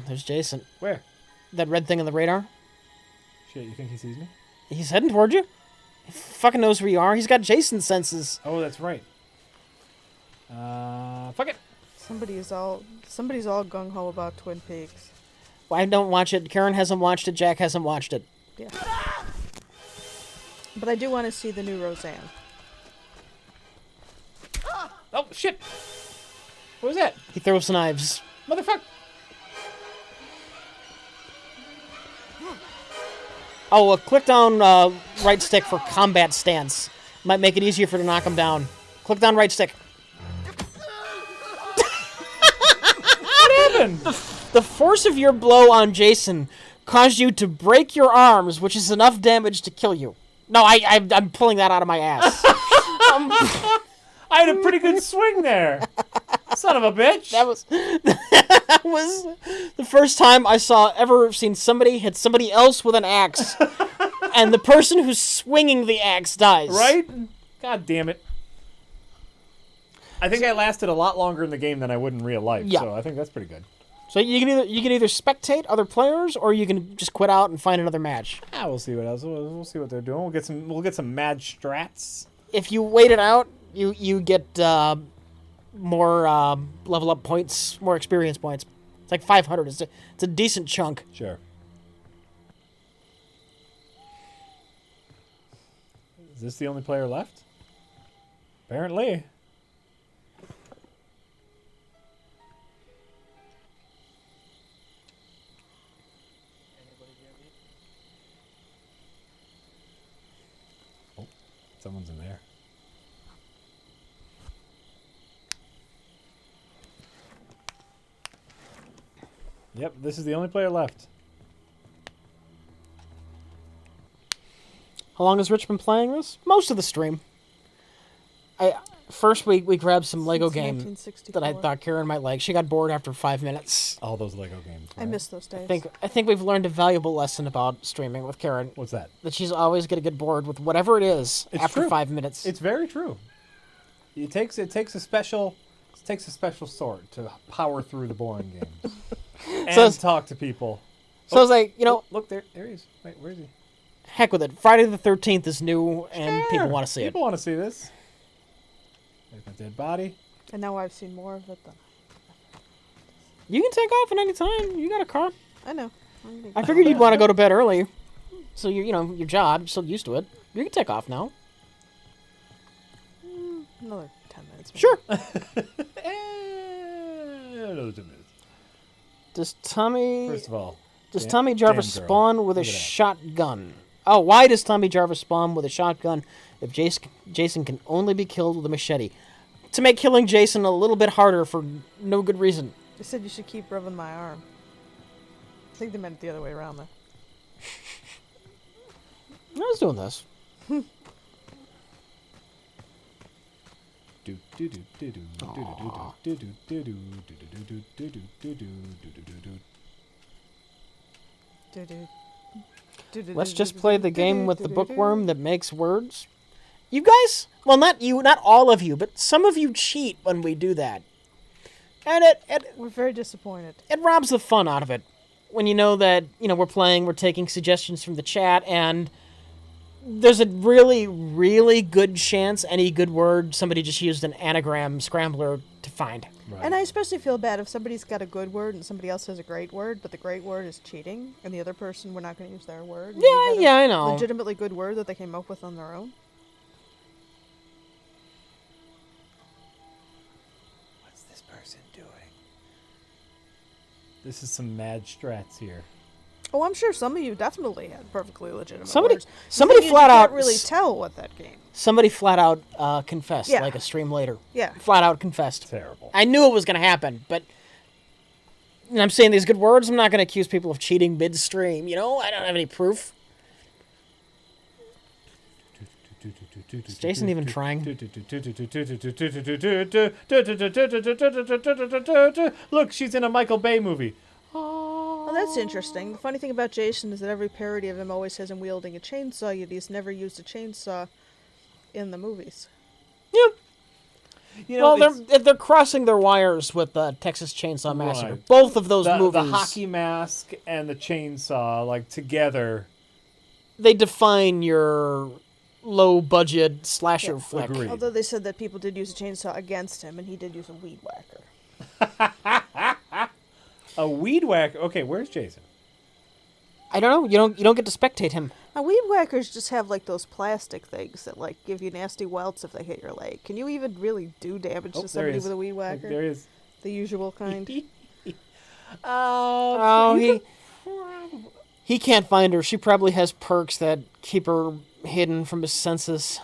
There's Jason. Where? That red thing on the radar. Shit, you think he sees me? He's heading toward you. He fucking knows where you are. He's got Jason's senses. Oh, that's right. Fuck it. Somebody's all gung ho about Twin Peaks. Well, I don't watch it. Karen hasn't watched it. Jack hasn't watched it. Yeah. But I do want to see the new Roseanne. Oh, shit. What was that? He throws knives. Motherfucker. Oh, click down right stick for combat stance. Might make it easier for you to knock him down. Click down right stick. What happened? The force of your blow on Jason caused you to break your arms, which is enough damage to kill you. No, I'm pulling that out of my ass. I had a pretty good swing there. Son of a bitch. That was the first time I ever seen somebody hit somebody else with an axe, and the person who's swinging the axe dies. Right? God damn it. I think I lasted a lot longer in the game than I would in real life. Yeah. So I think that's pretty good. So you can either spectate other players or you can just quit out and find another match. Ah, we'll see what else. We'll see what they're doing. We'll get some mad strats. If you wait it out, you get more level up points, more experience points. It's like 500. It's a decent chunk. Sure. Is this the only player left? Apparently. Oh, someone's in there. Yep, this is the only player left. How long has Rich been playing this? Most of the stream. First we grabbed some Lego game that I thought Karen might like. She got bored after 5 minutes. All those Lego games. I miss those days. I think we've learned a valuable lesson about streaming with Karen. What's that? That she's always going to get bored with whatever it is after true. 5 minutes. It's very true. It takes a special sort to power through the boring games and talk to people. So I was like, you know, Look, there he is. Wait, where is he? heck with it. Friday the 13th is new, and people want to see it. People want to see this. There's my dead body. And now I've seen more of it than You can take off at any time. You got a car. I know. I figured you'd want to go to bed early. So, you know, your job, you're so used to it. You can take off now. Another 10 minutes. Maybe. Sure. Another 2 minutes. Does Tommy... First of all, Does damn- Tommy Jarvis damn girl. spawn with a Look at that. shotgun? Oh, why does Tommy Jarvis spawn with a shotgun if Jason can only be killed with a machete? To make killing Jason a little bit harder for no good reason. They said you should keep rubbing my arm. I think they meant it the other way around, though. I was doing this. Let's just play the game with the bookworm that makes words. You guys, well, not you, not all of you, but some of you cheat when we do that. And We're very disappointed. it robs the fun out of it. When you know that, you know, we're playing, we're taking suggestions from the chat, and there's a really, really good chance any good word somebody just used an anagram scrambler to find. Right. And I especially feel bad if somebody's got a good word and somebody else has a great word, but the great word is cheating, and the other person, we're not going to use their word. and Yeah, you got a yeah, I know. Legitimately good word that they came up with on their own. What's this person doing? This is some mad strats here. Oh, I'm sure some of you definitely had perfectly legitimate Somebody words. flat you out can't really tell what that game. Somebody flat out confessed, Yeah. like a stream later. Yeah. Flat out confessed. Terrible. I knew it was going to happen, but and I'm saying these good words. I'm not going to accuse people of cheating midstream. You know, I don't have any proof. Is Jason even trying? Look, she's in a Michael Bay movie. Oh, that's interesting. The funny thing about Jason is that every parody of him always has him wielding a chainsaw, yet he's never used a chainsaw in the movies. Yeah. You know, Well, they're crossing their wires with Texas Chainsaw Massacre. Right. Both of those the movies. hockey mask and the chainsaw, like together. They define your low budget slasher flick. Agreed. Although they said that people did use a chainsaw against him, and he did use a weed whacker. A weed whacker. Okay, where's Jason? I don't know. You don't get to spectate him. Now, weed whackers just have like those plastic things that like give you nasty welts if they hit your leg. Can you even really do damage to there somebody he is. with a weed Look, whacker? there he is. The usual kind. Oh, he can't find her. She probably has perks that keep her hidden from his senses.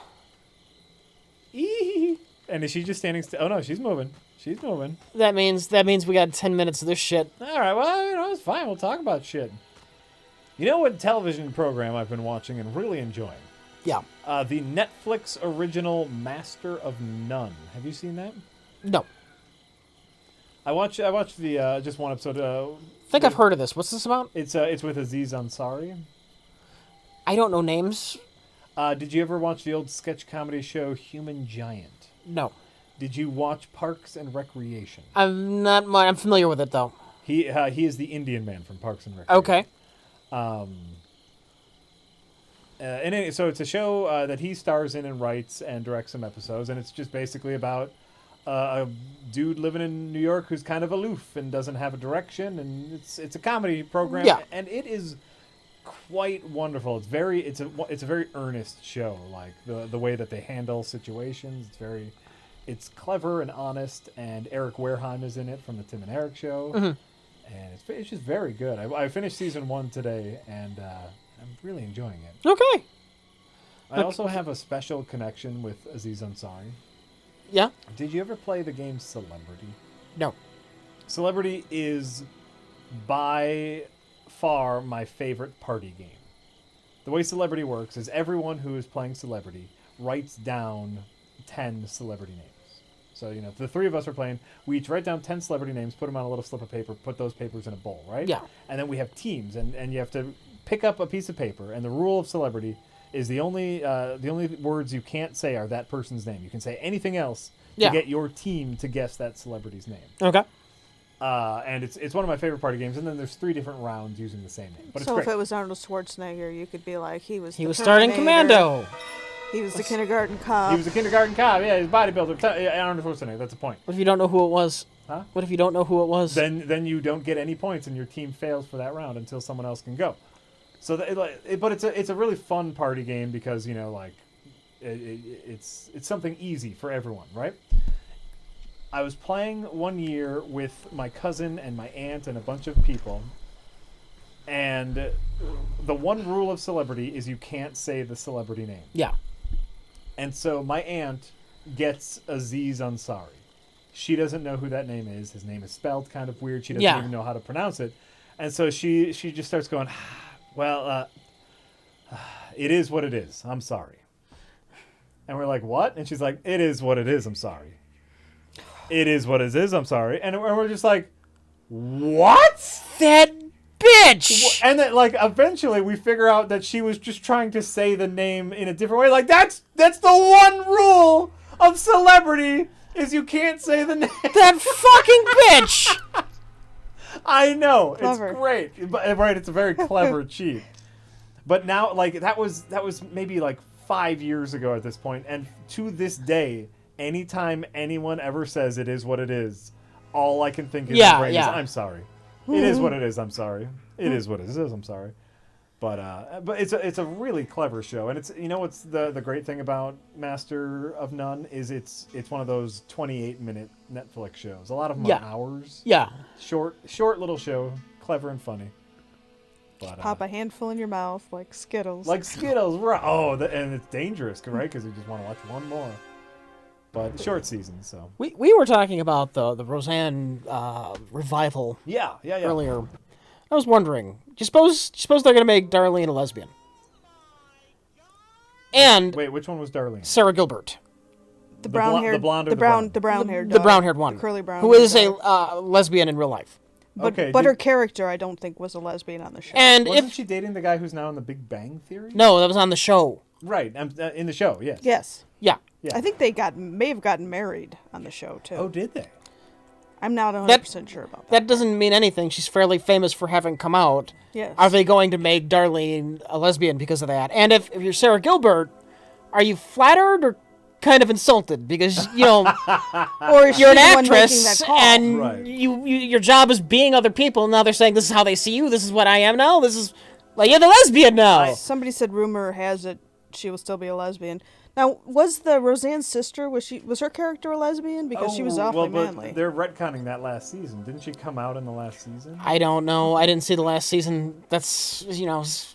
And is she just standing still? Oh no, she's moving. She's moving. That means we got 10 minutes of this shit. All right, well, you know, it's fine. We'll talk about shit. You know what television program I've been watching and really enjoying? Yeah. The Netflix original Master of None. Have you seen that? No. I watched the just one episode. I think I've heard of this. What's this about? It's with Aziz Ansari. I don't know names. Did you ever watch the old sketch comedy show Human Giant? No. Did you watch Parks and Recreation? I'm familiar with it though. He is the Indian man from Parks and Recreation. Okay. So it's a show that he stars in and writes and directs some episodes, and it's just basically about a dude living in New York who's kind of aloof and doesn't have a direction, and it's a comedy program, Yeah. and it is quite wonderful. It's a very earnest show, like the way that they handle situations. It's clever and honest, and Eric Wareheim is in it from the Tim and Eric Show. Mm-hmm. And it's just very good. I finished season 1 today, and I'm really enjoying it. Okay. I also have a special connection with Aziz Ansari. Yeah. Did you ever play the game Celebrity? No. Celebrity is by far my favorite party game. The way Celebrity works is everyone who is playing Celebrity writes down 10 celebrity names. So, you know, if the three of us are playing, we each write down 10 celebrity names, put them on a little slip of paper, put those papers in a bowl, right? Yeah. And then we have teams, and you have to pick up a piece of paper, and the rule of Celebrity is the only words you can't say are that person's name. You can say anything else to Yeah. get your team to guess that celebrity's name. Okay. And it's one of my favorite party games. And then there's 3 different rounds using the same name. But it's So great. if it was Arnold Schwarzenegger, you could be like, he was starting Commando. He was the kindergarten cop. He was a kindergarten cop. Yeah, he's a bodybuilder. Arnold Schwarzenegger. That's the point. What if you don't know who it was? Huh? What if you don't know who it was? Then you don't get any points, and your team fails for that round until someone else can go. So, but it's a really fun party game because it's something easy for everyone, right? I was playing one year with my cousin and my aunt and a bunch of people, and the one rule of Celebrity is you can't say the celebrity name. Yeah. And so my aunt gets Aziz Ansari. She doesn't know who that name is. His name is spelled kind of weird. She doesn't even know how to pronounce it. And so she just starts going, well, it is what it is. I'm sorry. And we're like, what? And she's like, it is what it is. I'm sorry. It is what it is. I'm sorry. And we're just like, what? That bitch! And then, eventually we figure out that she was just trying to say the name in a different way. Like, that's the one rule of Celebrity is you can't say the name. That fucking bitch! I know. Clever. It's great. But, right, it's a very clever cheat. But now, that was maybe 5 years ago at this point. And to this day, anytime anyone ever says it is what it is, all I can think is, I'm sorry. It is what it is. I'm sorry. It is what it is. I'm sorry. But it's a really clever show, and it's what's the great thing about Master of None is it's one of those 28-minute Netflix shows. A lot of them are hours. Yeah. Short little show, clever and funny. But, Pop a handful in your mouth like Skittles. Like Skittles, right? Oh, and it's dangerous, right? Because you just want to watch one more. But short season, so we were talking about the Roseanne revival. Yeah. Earlier, I was wondering, do you suppose they're gonna make Darlene a lesbian? And wait, which one was Darlene? Sarah Gilbert, the brown-haired, the blonde, or the brown-haired, the brown-haired one, the curly brown, who is a lesbian in real life. But Okay, her character, I don't think, was a lesbian on the show. And wasn't she dating the guy who's now in The Big Bang Theory? No, that was on the show. Right, in the show, yes. Yes. Yeah. I think they may have gotten married on the show too. Oh, did they? I'm not 100% sure about that. That doesn't mean anything. She's fairly famous for having come out. Yes. Are they going to make Darlene a lesbian because of that? And if you're Sarah Gilbert, are you flattered or kind of insulted? Because, or is you're she an the one making actress that call? and Right. your job is being other people. Now they're saying this is how they see you. This is what I am now. This is you're the lesbian now. Somebody said rumor has it she will still be a lesbian. Now, was the Roseanne's sister, was her character a lesbian? Because she was awfully manly. They're retconning that last season. Didn't she come out in the last season? I don't know. I didn't see the last season. That's the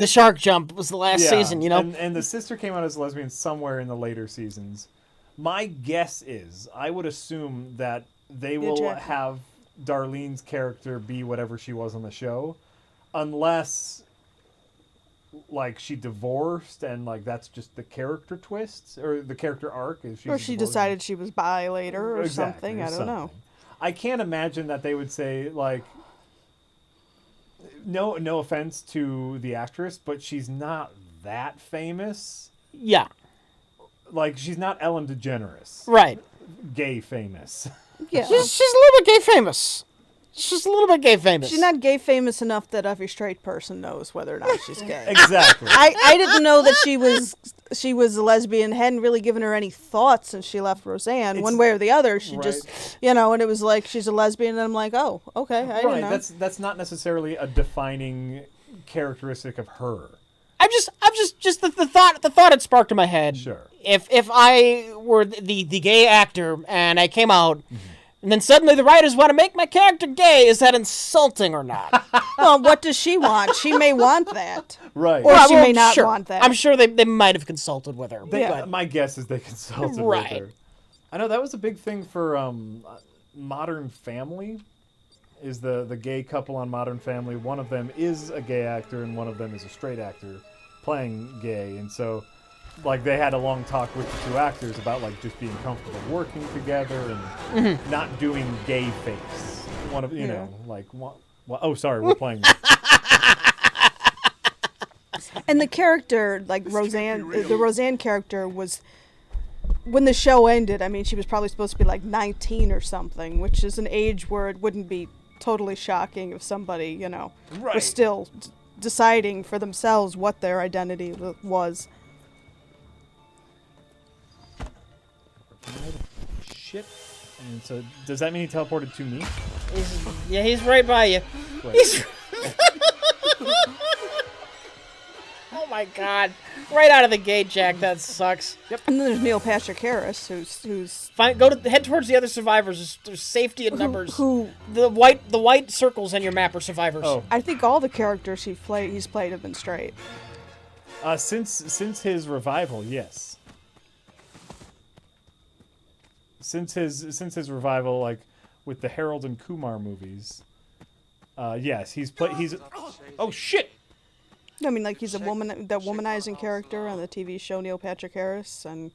shark jump was the last season, And the sister came out as a lesbian somewhere in the later seasons. My guess is, I would assume that they will have Darlene's character be whatever she was on the show, unless she divorced and that's just the character twists or the character arc. Or she decided she was bi later or something. I don't know. I can't imagine that they would say no offense to the actress, but she's not that famous. Yeah. She's not Ellen DeGeneres. Right. Gay famous. Yeah. She's a little bit gay famous. She's a little bit gay famous. She's not gay famous enough that every straight person knows whether or not she's gay. Exactly. I didn't know that she was a lesbian. Hadn't really given her any thought since she left Roseanne. One way or the other, she just and it was like she's a lesbian, and I'm like, oh, okay, I didn't know. That's not necessarily a defining characteristic of her. I'm just the thought it sparked in my head. Sure. If I were the gay actor and I came out. And then suddenly the writers want to make my character gay. Is that insulting or not? Well, what does she want? She may want that. Right. Or she may not want that. I'm sure they might have consulted with her. My guess is they consulted with her. I know that was a big thing for Modern Family. Is the gay couple on Modern Family. One of them is a gay actor and one of them is a straight actor playing gay. And so they had a long talk with the two actors about just being comfortable working together and not doing gay face. One of oh sorry, we're playing. And the character, Roseanne, the Roseanne character was when the show ended, I mean, she was probably supposed to be like 19 or something, which is an age where it wouldn't be totally shocking if somebody, you know, Right. was still deciding for themselves what their identity was. Shit. And so, does that mean he teleported to me? He's right by you. Wait. He's. Oh my god! Right out of the gate, Jack. That sucks. Yep. And then there's Neil Patrick Harris, who's Fine. Head towards the other survivors. There's safety in numbers. who The white circles on your map are survivors. Oh. I think all the characters he's played have been straight. Since his revival, yes. Since his revival, like with the Harold and Kumar movies, yes, he's. Oh shit! I mean, like he's that womanizing character on the TV show Neil Patrick Harris, and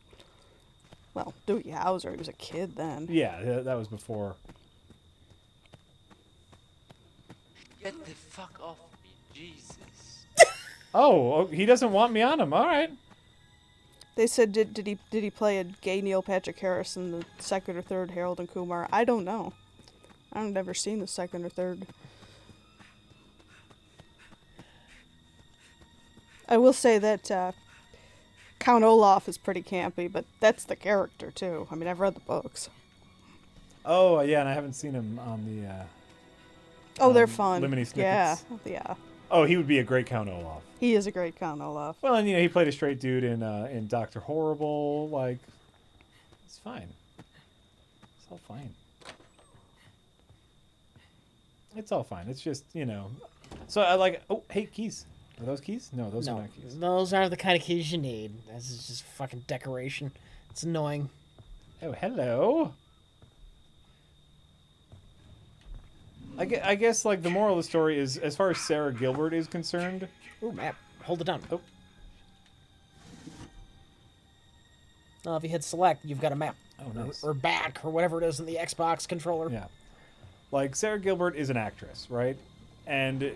well, Doogie Howser. He was a kid then. Yeah, that was before. Get the fuck off me, Jesus. Oh, he doesn't want me on him. All right. They said, did he play a gay Neil Patrick Harris in the second or third Harold and Kumar? I don't know. I've never seen the second or third. I will say that Count Olaf is pretty campy, but that's the character too. I mean, I've read the books. Oh yeah, and I haven't seen him on the. Oh, they're fun. Lemony Snickets. Yeah. Oh, he would be a great Count Olaf. He is a great Count Olaf. Well, and he played a straight dude in Doctor Horrible. Like, it's fine. It's all fine. It's all fine. It's just So I like. Oh, hey, keys. Are those keys? No, those are not keys. Those aren't the kind of keys you need. This is just fucking decoration. It's annoying. Oh, hello. I guess like the moral of the story is, as far as Sarah Gilbert is concerned. Ooh, map. Hold it down. Oh. If you hit select, you've got a map. Oh, nice. Or back, or whatever it is in the Xbox controller. Yeah. Like, Sarah Gilbert is an actress, right? And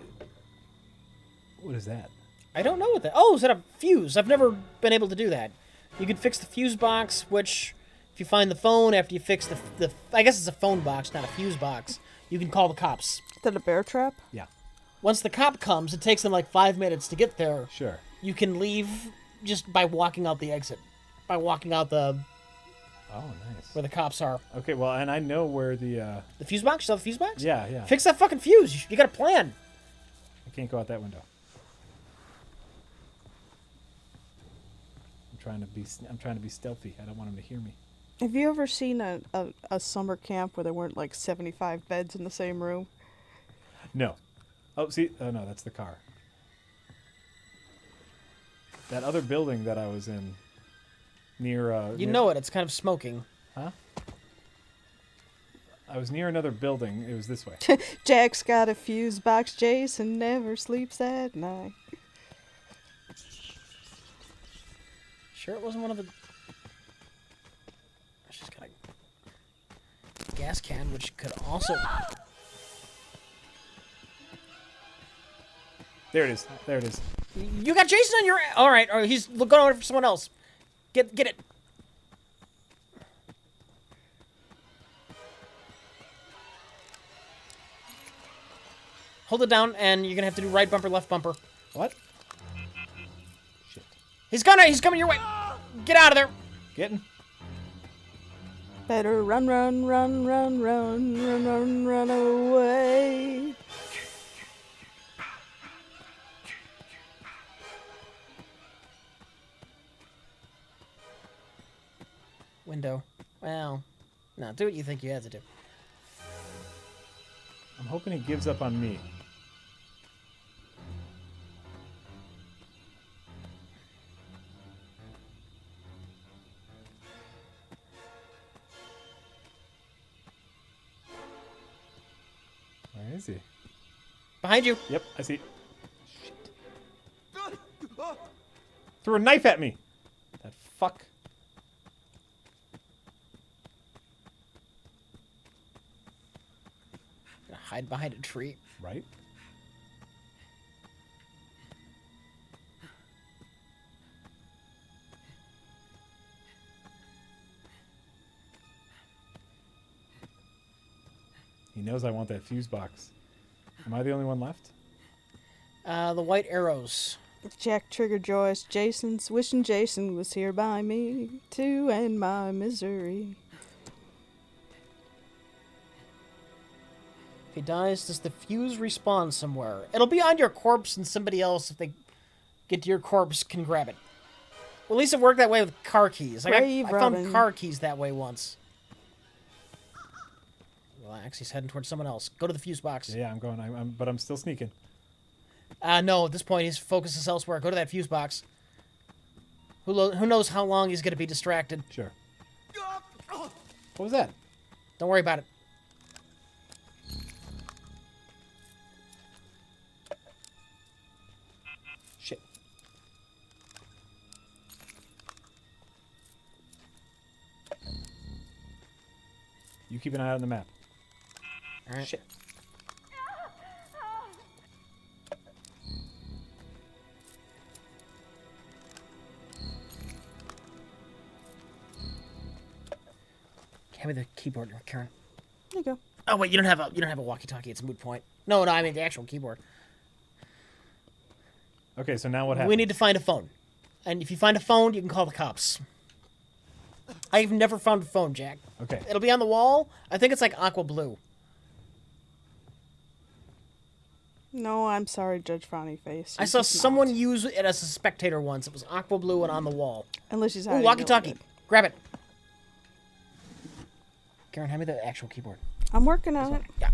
what is that? I don't know what that... Oh, is that a fuse? I've never been able to do that. You can fix the fuse box, which, if you find the phone after you fix the I guess it's a phone box, not a fuse box, you can call the cops. Is that a bear trap? Yeah. Once the cop comes, it takes them like 5 minutes to get there. Sure. You can leave just by walking out the exit. By walking out the... Oh, nice. Where the cops are. Okay, well, and I know where the... The fuse box? You saw the fuse box? Yeah, yeah. Fix that fucking fuse. You got a plan. I can't go out that window. I'm trying to be stealthy. I don't want him to hear me. Have you ever seen a summer camp where there weren't like 75 beds in the same room? No. Oh, see? Oh, no, that's the car. That other building that I was in near... You know it. It's kind of smoking. Huh? I was near another building. It was this way. Jack's got a fuse box. Jason never sleeps at night. Sure it wasn't one of the... She's got a gas can, which could also... There it is. There it is. You got Jason on your... All right, he's going over for someone else. Get it. Hold it down, and you're gonna have to do right bumper, left bumper. What? Shit. He's coming your way. Get out of there. Getting. Better run, run, run, run, run, run, run, run away. Window. Well, no, do what you think you have to do. I'm hoping he gives up on me. Where is he? Behind you. Yep, I see. Shit. Threw a knife at me. That fuck. Hide behind a tree. Right? He knows I want that fuse box. Am I the only one left? The white arrows. Jack Trigger Joyce, Jason's wishing Jason was here by me to end my misery. If he dies, does the fuse respawn somewhere? It'll be on your corpse, and somebody else, if they get to your corpse, can grab it. Well, at least it worked that way with car keys. I found Robin. car keys that way once. Relax, he's heading towards someone else. Go to the fuse box. Yeah, I'm going. But I'm still sneaking. No, at this point, his focus is elsewhere. Go to that fuse box. Who knows how long he's going to be distracted. Sure. What was that? Don't worry about it. Shit. You keep an eye out on the map. All right. Shit. Hand me the keyboard, Karen. There you go. Oh wait, you don't have a walkie-talkie. It's a moot point. No, I mean the actual keyboard. Okay, so now what happens? We need to find a phone, and if you find a phone, you can call the cops. I've never found a phone, Jack. Okay. It'll be on the wall. I think it's like aqua blue. No, I'm sorry, Judge Frowny Face. I saw someone use it as a spectator once. It was aqua blue and on the wall. Unless she's Ooh, hiding walkie-talkie. it. Grab it. Karen, hand me the actual keyboard. I'm working on it. Yeah.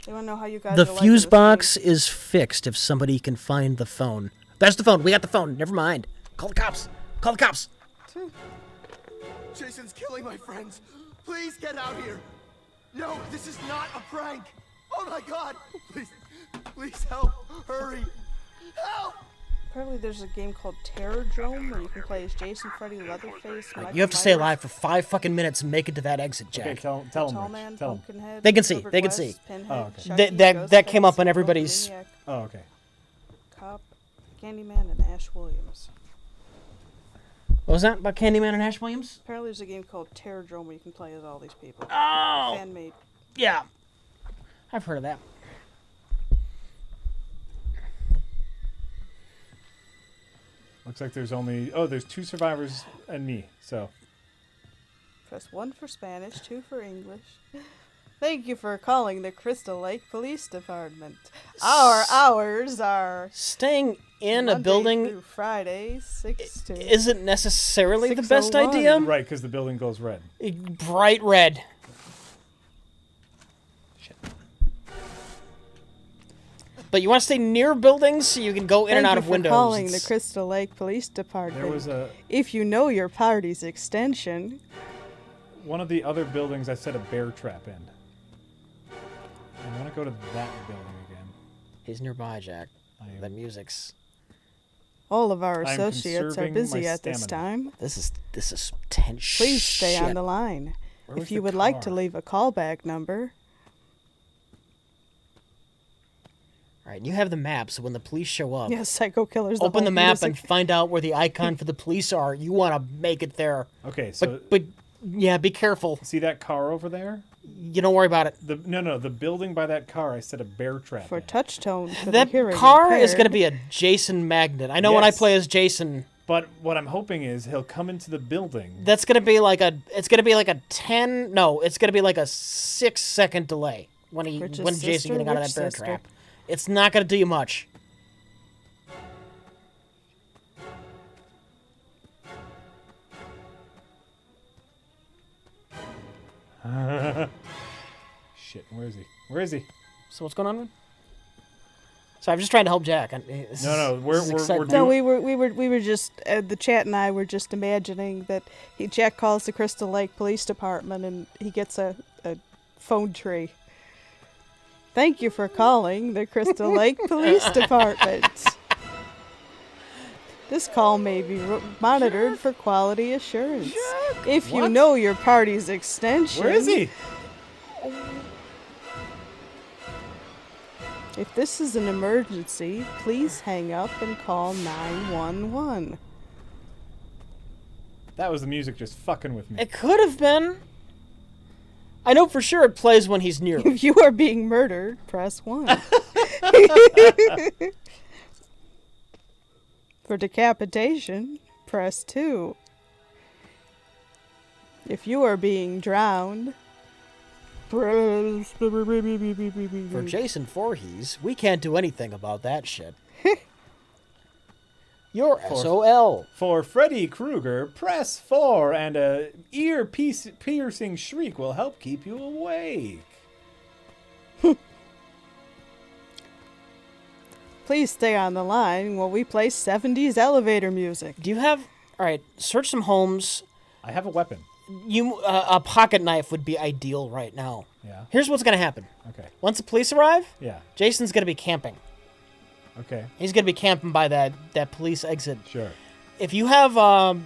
They want to know how you guys The are liking fuse this box is fixed if somebody can find the phone. That's the phone. We got the phone. Never mind. Call the cops. Call the cops. Jason's killing my friends. Please get out here. No, this is not a prank. Oh my god. Please help. Hurry. Help. Apparently there's a game called Terrordrome where you can play as Jason, Freddy, Leatherface, Michael You have to stay Myers, alive for 5 fucking minutes and make it to that exit, Jack. Okay, tell Tall them. Man, Tell them. Pumpkinhead, They can see, Silver they can Quest, see. Pinhead, Oh, okay. Chucky, That came up on Ghostface, everybody's- Maniac, Oh, okay. Cop, Candyman, and Ash Williams. What was that about Candyman and Ash Williams? Apparently there's a game called Terrordrome where you can play as all these people. Oh! Fan-made. Yeah. I've heard of that. Looks like there's 2 survivors and me. So Press 1 for Spanish, 2 for English. Thank you for calling the Crystal Lake Police Department. Our hours are Staying in Monday a building through Friday, 6 to isn't necessarily the best 6:01. idea. right, because the building glows red. Bright red. Shit. But you want to stay near buildings so you can go in and out of windows. Thank you for calling the It's- Crystal Lake Police Department. There was If you know your party's extension, one of the other buildings I set a bear trap in. I want to go to that building again. He's nearby, Jack. I am- That music's. all of our I'm associates are conserving busy my at this stamina. time. This is tense. Please stay shit. on the line. Where was If you the would like to car? leave a callback number, All right, you have the map, so when the police show up, yes, Psycho Killer's open the whole map and music. find out where the icon for the police are. You want to make it there. Okay, so But yeah, be careful. see that car over there? You don't worry about it. The building by that car. I set a bear trap. For in. touch tone for That the hearing car is going to impaired. be a Jason magnet. I know when I Yes. play as Jason, But what I'm hoping is he'll come into the building. that's going to be like a. It's going to be like a 10. No, it's going to be like a 6-second delay when Which when is Jason sister, getting out of which that bear sister? trap. It's not going to do you much. Shit, where is he? Where is he? So what's going on? So I'm just trying to help Jack. No, we're No, we were just the chat and I were just imagining that Jack calls the Crystal Lake Police Department and he gets a phone tree. Thank you for calling the Crystal Lake Police Department. This call may be monitored for quality assurance. If you What? know your party's extension. Where is he? If this is an emergency, please hang up and call 911. That was the music just fucking with me. It could have been. I know for sure it plays when he's near. If you are being murdered, press 1. For decapitation, press 2. If you are being drowned, press... For Jason Voorhees, we can't do anything about that shit. You're SOL. For Freddy Krueger, press 4, and a ear-piercing shriek will help keep you awake. Please stay on the line while we play 70s elevator music. Do you have... All right, search some homes. I have a weapon. A pocket knife would be ideal right now. Yeah. Here's what's going to happen. Okay. Once the police arrive, Yeah. Jason's going to be camping. Okay. He's going to be camping by that police exit. Sure. If you have a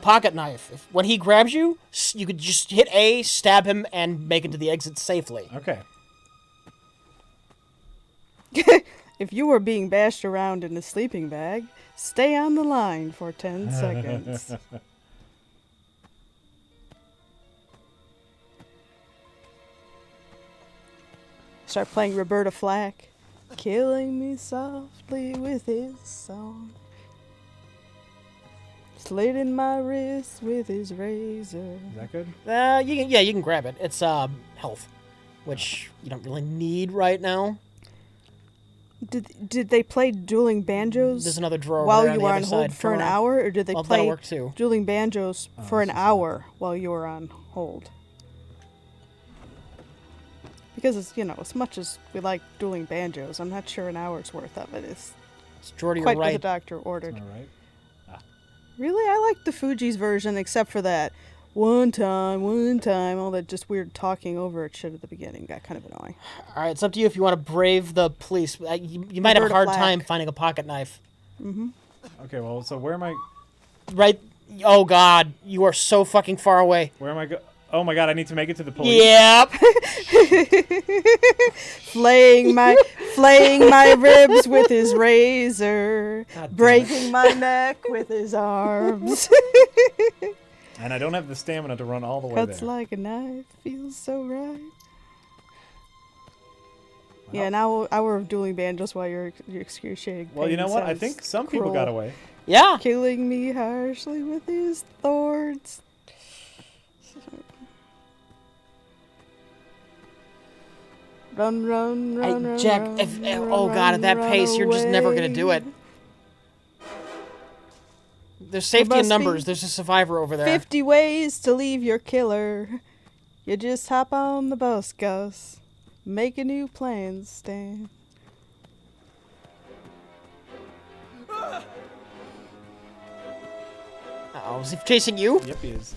pocket knife, when he grabs you, you could just hit A, stab him, and make it to the exit safely. Okay. If you are being bashed around in a sleeping bag, stay on the line for 10 seconds. Start playing Roberta Flack. Killing me softly with his song. Slitting my wrist with his razor. Is that good? You can grab it. It's health, which you don't really need right now. Did they play dueling banjos? There's another drawer while there you on were the on other hold side. for an hour, or did they That'll play work too. dueling banjos for an hour while you were on hold? Because it's, as much as we like dueling banjos, I'm not sure an hour's worth of it is Jordy, quite you're what the right. doctor ordered. All right. Really, I like the Fuji's version, except for that one time, all that just weird talking over it shit at the beginning got kind of annoying. All right, it's up to you if you want to brave the police. You might have a Roberta hard Flack. time finding a pocket knife. Okay, well, so where am I... Right? Oh, God. You are so fucking far away. Where am I Oh, my God, I need to make it to the police. Yep. flaying my ribs with his razor, God damn breaking my neck with his arms. And I don't have the stamina to run all the way Cuts there. like a knife, feels so right. Yeah, now hour of dueling banjos while you're excruciating. Well, you know pain what? I sounds think some people cruel. got away. Yeah. Killing me harshly with his thorns. Run, Jack, run, oh God, at that run pace, you're just never going to do it. away. There's safety in must numbers. be There's a survivor over there. 50 ways to leave your killer. You just hop on the bus, Gus. Make a new plan, Stan. Uh-oh, is he chasing you? Yep, he is.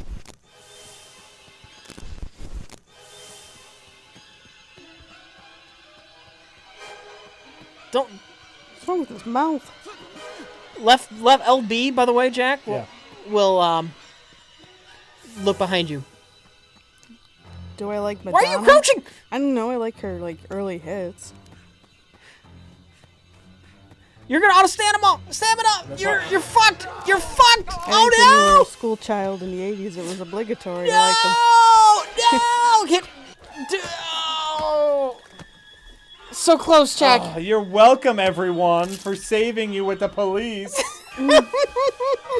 Don't... What's wrong with his mouth? Left LB, by the way, Jack, Yeah. will look behind you. Do I like Madonna? Why are you crouching? I don't know. I like her early hits. You're gonna auto stamina. You're fucked. You're fucked. I think when you were Oh a school child in the 80s, it was obligatory no! to like them. No! Get. No! So close, Jack. Oh, you're welcome, everyone, for saving you with the police.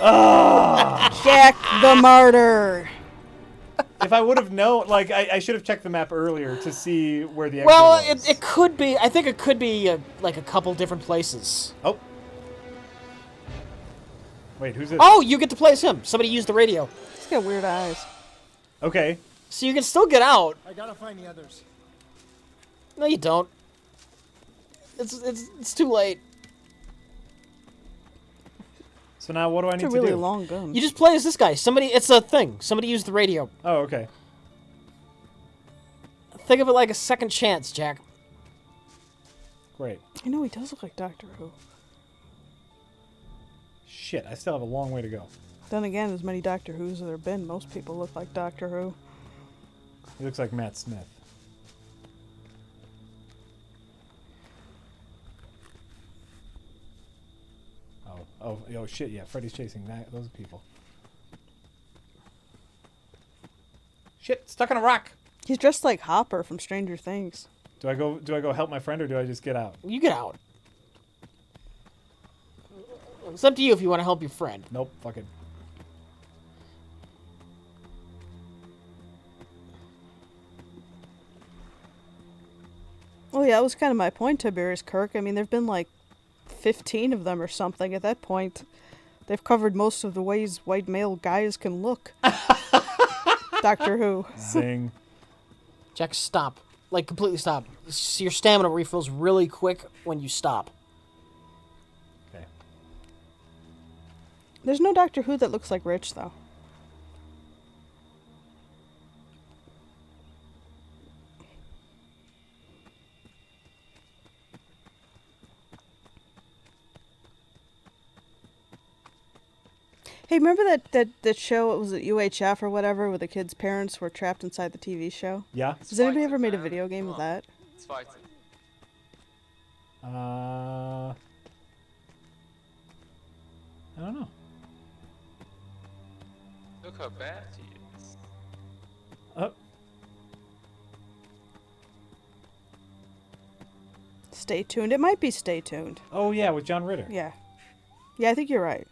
Jack the Martyr. If I would have known, like, I should have checked the map earlier to see where the exit Well, was. it could be. I think it could be like a couple different places. Oh. Wait, who's it? Oh, you get to play as him. Somebody used the radio, He's got weird eyes. Okay. so you can still get out. I gotta find the others. No, you don't. It's too late. So now what do I need It's a to really do? long gun. You just play as this guy. It's a thing. Somebody used the radio. Oh, okay. Think of it like a second chance, Jack. Great. I know he does look like Doctor Who. Shit, I still have a long way to go. Then again, as many Doctor Who's as there have been, most people look like Doctor Who. He looks like Matt Smith. Oh, shit, yeah, Freddy's chasing those people. Shit, stuck on a rock. He's dressed like Hopper from Stranger Things. Do I go help my friend or do I just get out? You get out. It's up to you if you want to help your friend. Nope, fuck it. Oh yeah, that was kind of my point, Tiberius Kirk. I mean, there've been like 15 of them or something at that point. They've covered most of the ways white male guys can look. Doctor Who. Zing. Jack, stop. Like, completely stop. Your stamina refills really quick when you stop. Okay. There's no Doctor Who that looks like Rich, though. Hey, remember that show, was it UHF or whatever, where the kids' parents were trapped inside the TV show? Yeah. Has anybody ever made a video game of that? It's fighting. I don't know. Look how bad he is. Stay tuned. It might be Stay Tuned. Oh yeah, with John Ritter. Yeah. Yeah, I think you're right.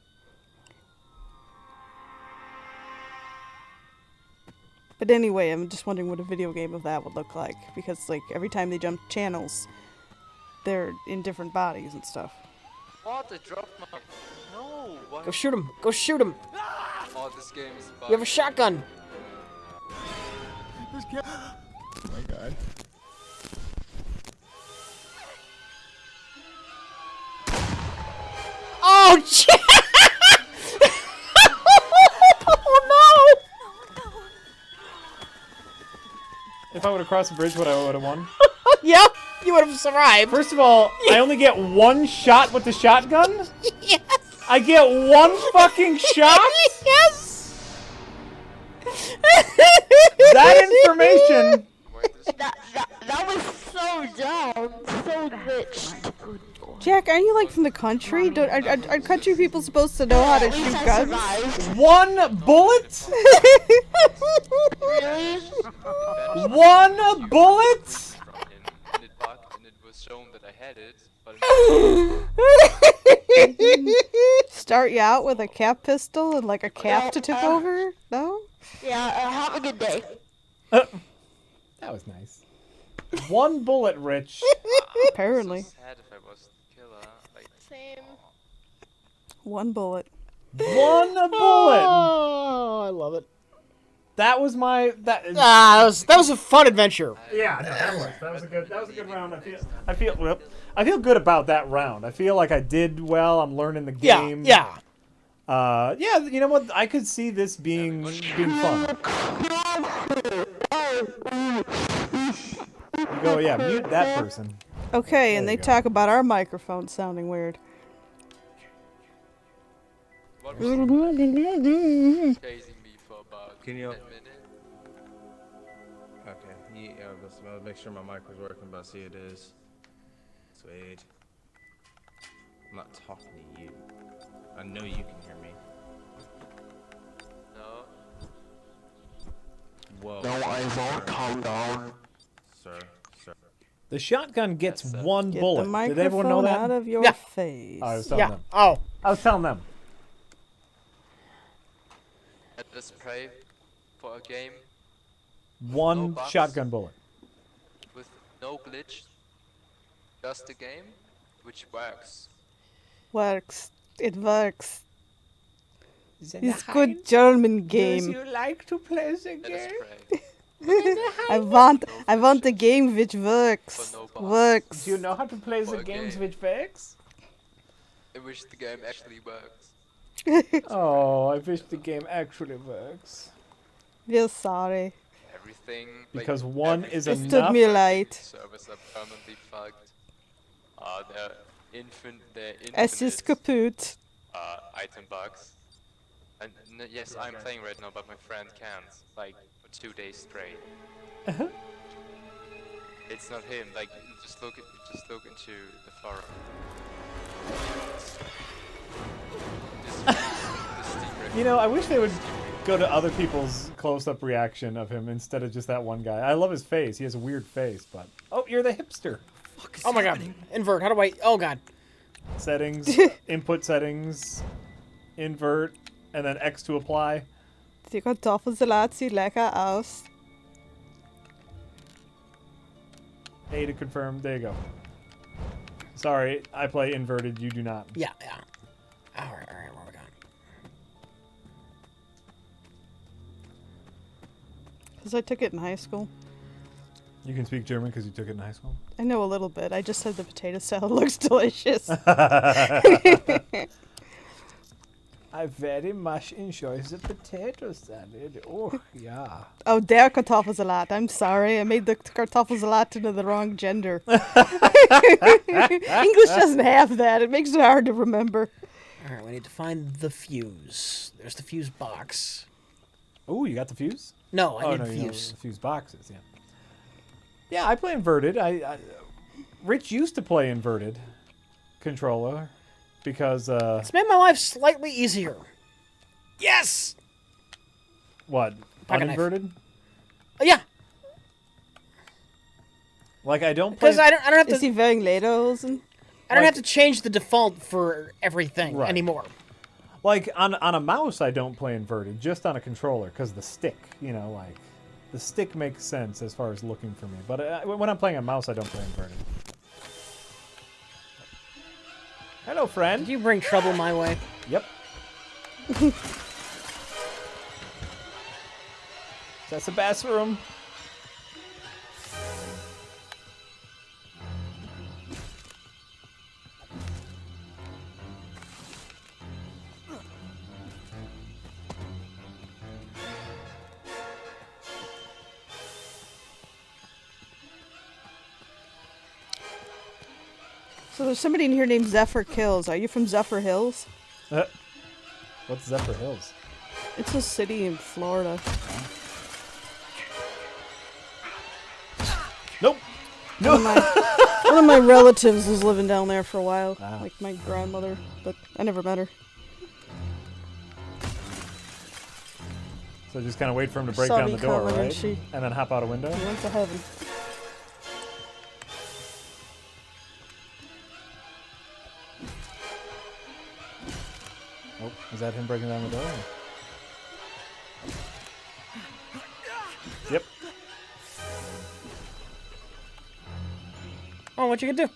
But anyway, I'm just wondering what a video game of that would look like. Because, like, every time they jump channels, they're in different bodies and stuff. What? I dropped my... No! Why? Go shoot him. Go shoot him. Oh, this game is You have a shotgun. Oh my god. Oh, Jack! Oh, no! If I would have crossed the bridge, would I have won? Yeah, you would have survived. First of all, I only get one shot with the shotgun? Yes! I get one fucking shot? Yes! That information... That was so dumb. So bitched. Jack, aren't you, like, from the country? Are country people supposed to know how to shoot guns? One bullet? Really? One bullet? From him, and it bugged, and it was shown that I had it, but Start you out with a cap pistol and, like, a cap to tip over? No? Yeah, have a good day. That was nice. One bullet, Rich. Apparently. so sad if I was the killer. Like, Same. One bullet. One bullet. Oh, I love it. That was my that was a fun adventure. Yeah, no, that was that was a good round. I feel good about that round. I feel like I did well. I'm learning the game. Yeah. Yeah, you know what? I could see this being fun. You go, yeah, mute that person. Okay, and There they you go. talk about our microphone sounding weird. what was chasing me for about Can you- 10 minutes. Okay, yeah, I'll make sure my mic was working, but I see it is. Sweet. I'm not talking to you. I know you can hear me. No. Whoa. No, I won't. Calm down. Sir. The shotgun gets one Get bullet. the Did microphone everyone know that? out of your Yeah. face. I was telling Yeah. them. Oh. I was telling them. At the spray for a game One No bugs. shotgun bullet. with no glitch, just a game, which works. Works. It works. It's good German game. like to play the At a spray. I want a game which works. For no bugs. Works. Do you know how to play For the a games game. which works? I wish the game actually works. Oh, I wish the game actually works. We're sorry. Everything. Because one is It enough. took me a light. Servers are permanently fucked. They're infinite. Es ist kaputt. Item bugs. And yes, I'm playing right now, but my friend can't. Like for 2 days straight. It's not him. Like just look into the forum. This Steam You know, I wish they would go to other people's close-up reaction of him instead of just that one guy. I love his face. He has a weird face, but oh, you're the hipster. Oh my god. Invert. How do I? Oh god. Settings, input settings, invert, and then X to apply. Die Kartoffelsalat sieht lecker aus. A to confirm. There you go. Sorry, I play inverted. You do not. Yeah. All right. Where are we going? Because I took it in high school. You can speak German because you took it in high school? I know a little bit. I just said the potato salad looks delicious. I very much enjoy the potato salad. Oh, yeah. Oh, der Kartoffelsalat. I'm sorry. I made the Kartoffelsalat into the wrong gender. English doesn't have that. It makes it hard to remember. All right, we need to find the fuse. There's the fuse box. Oh, you got the fuse? No, I need no, the you know, fuse. the fuse boxes, yeah. Yeah, I play inverted. Rich used to play inverted controller because It's made my life slightly easier. Yes. What? Pocket knife. Uninverted? Yeah. Like I don't play. Because I don't have to. Is he wearing lederhosen? I don't have to change the default for everything Right. anymore. Like on a mouse, I don't play inverted. Just on a controller because the stick. You know, like the stick makes sense as far as looking for me. But when I'm playing a mouse, I don't play inverted. Hello, friend. Did you bring trouble my way? Yep. That's the bathroom. So there's somebody in here named Zephyr Kills. Are you from Zephyr Hills? What's Zephyr Hills? It's a city in Florida. Nope. No. One of my relatives was living down there for a while, Wow. like my grandmother, but I never met her. So just kind of wait for him to break Saw down me the door, coming and right? she- And then hop out a window? He went to heaven. Oh, is that him breaking down the door? Yep. Oh, what you gonna do?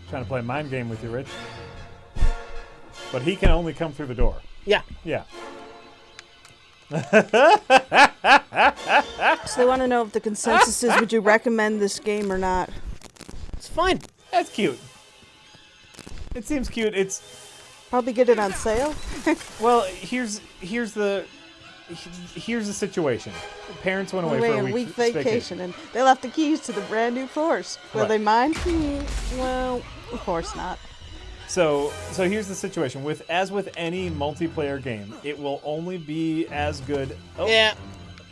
Trying to play a mind game with you, Rich. But he can only come through the door. Yeah. Yeah. So they want to know if the consensus is, would you recommend this game or not? It's fine. That's cute. It seems cute. It's Probably get it on sale. well. Here's the situation. Parents went away for a week vacation, and they left the keys to the brand new Porsche. Will Right. they mind? Well, of course not. So here's the situation. As with any multiplayer game, it will only be as good. Oh. Yeah.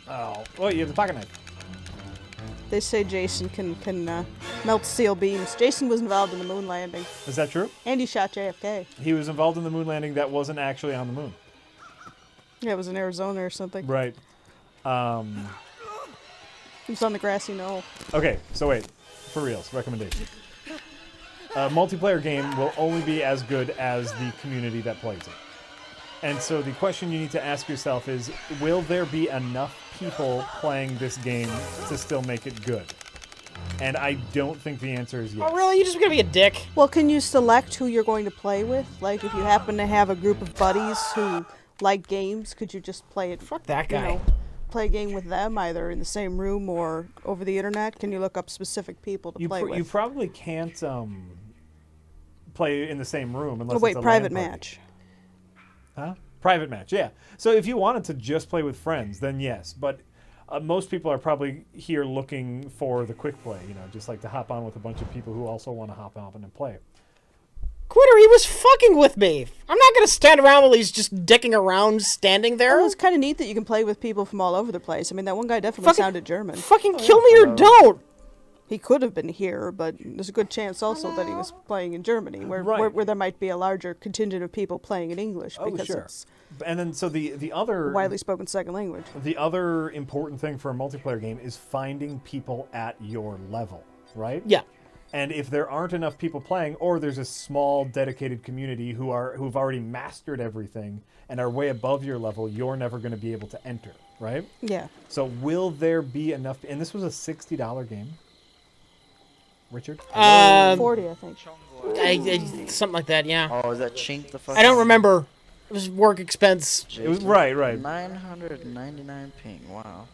Oh. Oh, you have the pocket knife. They say Jason can melt steel beams. Jason was involved in the moon landing, Is that true? and he shot JFK. He was involved in the moon landing that wasn't actually on the moon. Yeah, it was in Arizona or something. Right. He was on the grassy knoll. Okay, so wait. For reals, recommendation. A multiplayer game will only be as good as the community that plays it. And so the question you need to ask yourself is, will there be enough people playing this game to still make it good? And I don't think the answer is yes. Oh, really? You're just gonna be a dick? Well, can you select who you're going to play with? Like, if you happen to have a group of buddies who like games, could you just play it? Fuck that you guy. know, play a game with them, either in the same room or over the internet? Can you look up specific people to play with? You probably can't play in the same room unless Oh, wait, it's a private LAN party. match. Huh? Private match, yeah. So if you wanted to just play with friends, then yes. But most people are probably here looking for the quick play, just like to hop on with a bunch of people who also want to hop on and play. Quitter, he was fucking with me. I'm not gonna stand around while he's just dicking around standing there. Oh, it's kind of neat that you can play with people from all over the place. I mean, that one guy definitely Fucking- sounded German. Fucking kill me or don't. he could have been here, but there's a good chance also that he was playing in Germany, where there might be a larger contingent of people playing in English because it's And then so the other a widely spoken second language. The other important thing for a multiplayer game is finding people at your level, right? Yeah. And if there aren't enough people playing, or there's a small dedicated community who've already mastered everything and are way above your level, you're never going to be able to enter, right? Yeah. So will there be enough? And this was a $60 game. Richard? 40, I think. Something like that, yeah. Oh, is that Chink the fuck? I don't remember. It was work expense. It was right. 999 ping. Wow.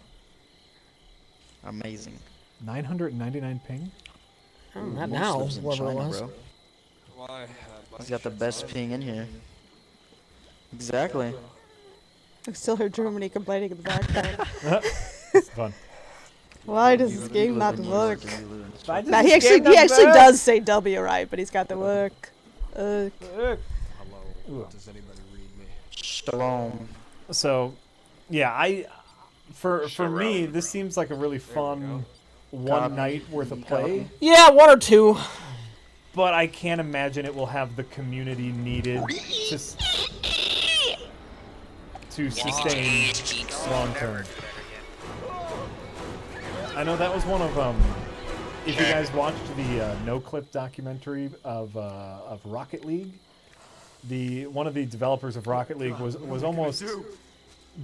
Amazing. 999 ping? Not now, whoever it was. He's got the best ping in here. Exactly. I still hear Germany complaining in the background. It's fun. Why does this game not work? Now, he actually does say W, right? But he's got the work. Hello. Does anybody read me? Shalom. So, yeah, for me, this seems like a really fun one night worth of play. Yeah, 1 or 2. But I can't imagine it will have the community needed to sustain long term. I know that was one of if you guys watched the No-Clip documentary of Rocket League, one of the developers of Rocket League was almost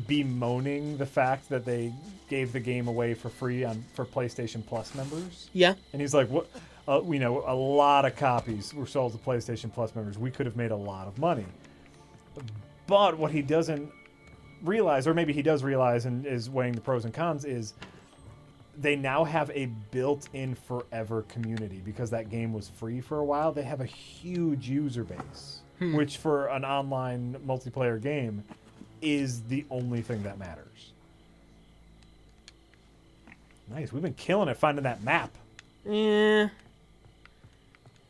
bemoaning the fact that they gave the game away for free for PlayStation Plus members. Yeah. And he's like, "What? We know a lot of copies were sold to PlayStation Plus members. We could have made a lot of money." But what he doesn't realize, or maybe he does realize and is weighing the pros and cons, is they now have a built-in forever community because that game was free for a while. They have a huge user base, which for an online multiplayer game is the only thing that matters. Nice. We've been killing it finding that map. Yeah.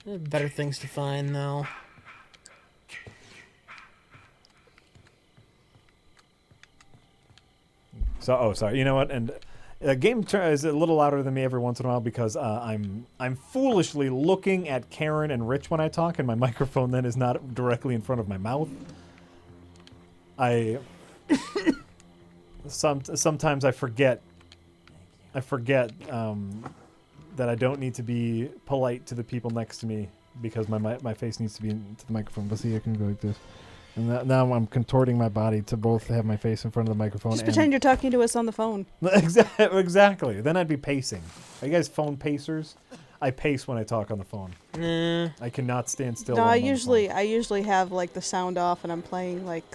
There's better things to find, though. So, sorry. You know what? And the game is a little louder than me every once in a while because I'm foolishly looking at Karen and Rich when I talk, and my microphone then is not directly in front of my mouth. Sometimes I forget that I don't need to be polite to the people next to me because my face needs to be into the microphone. But see, I can go like this. And now I'm contorting my body to both have my face in front of the microphone. Just pretend you're talking to us on the phone. Exactly. Then I'd be pacing. Are you guys phone pacers? I pace when I talk on the phone. I cannot stand still. No, I usually have like the sound off and I'm playing like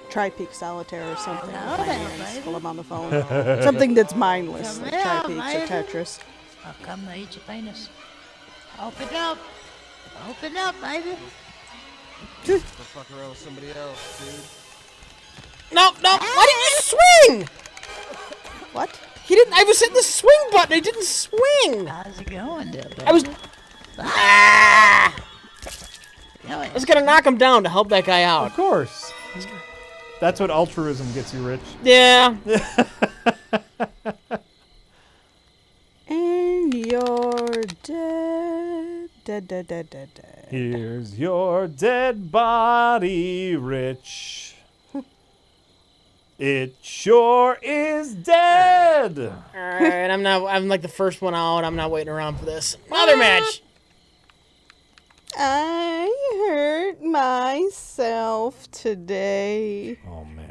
Tri-Peak Solitaire or something. While I'm on the phone. Something that's mindless, like Tri-Peaks or Tetris. I'll come to eat your penis. Open up. Open up, baby. Go fuck around with somebody else, dude. No! Why didn't you swing? What? He didn't. I was hitting the swing button. He didn't swing. How's it going, there, baby? I was. I was gonna knock him down to help that guy out. Of course. That's what altruism gets you, Rich. Yeah. And you're dead. Dead. Here's your dead body, Rich. It sure is dead. All right, I'm like the first one out. I'm not waiting around for this. Another match. I hurt myself today. Oh man.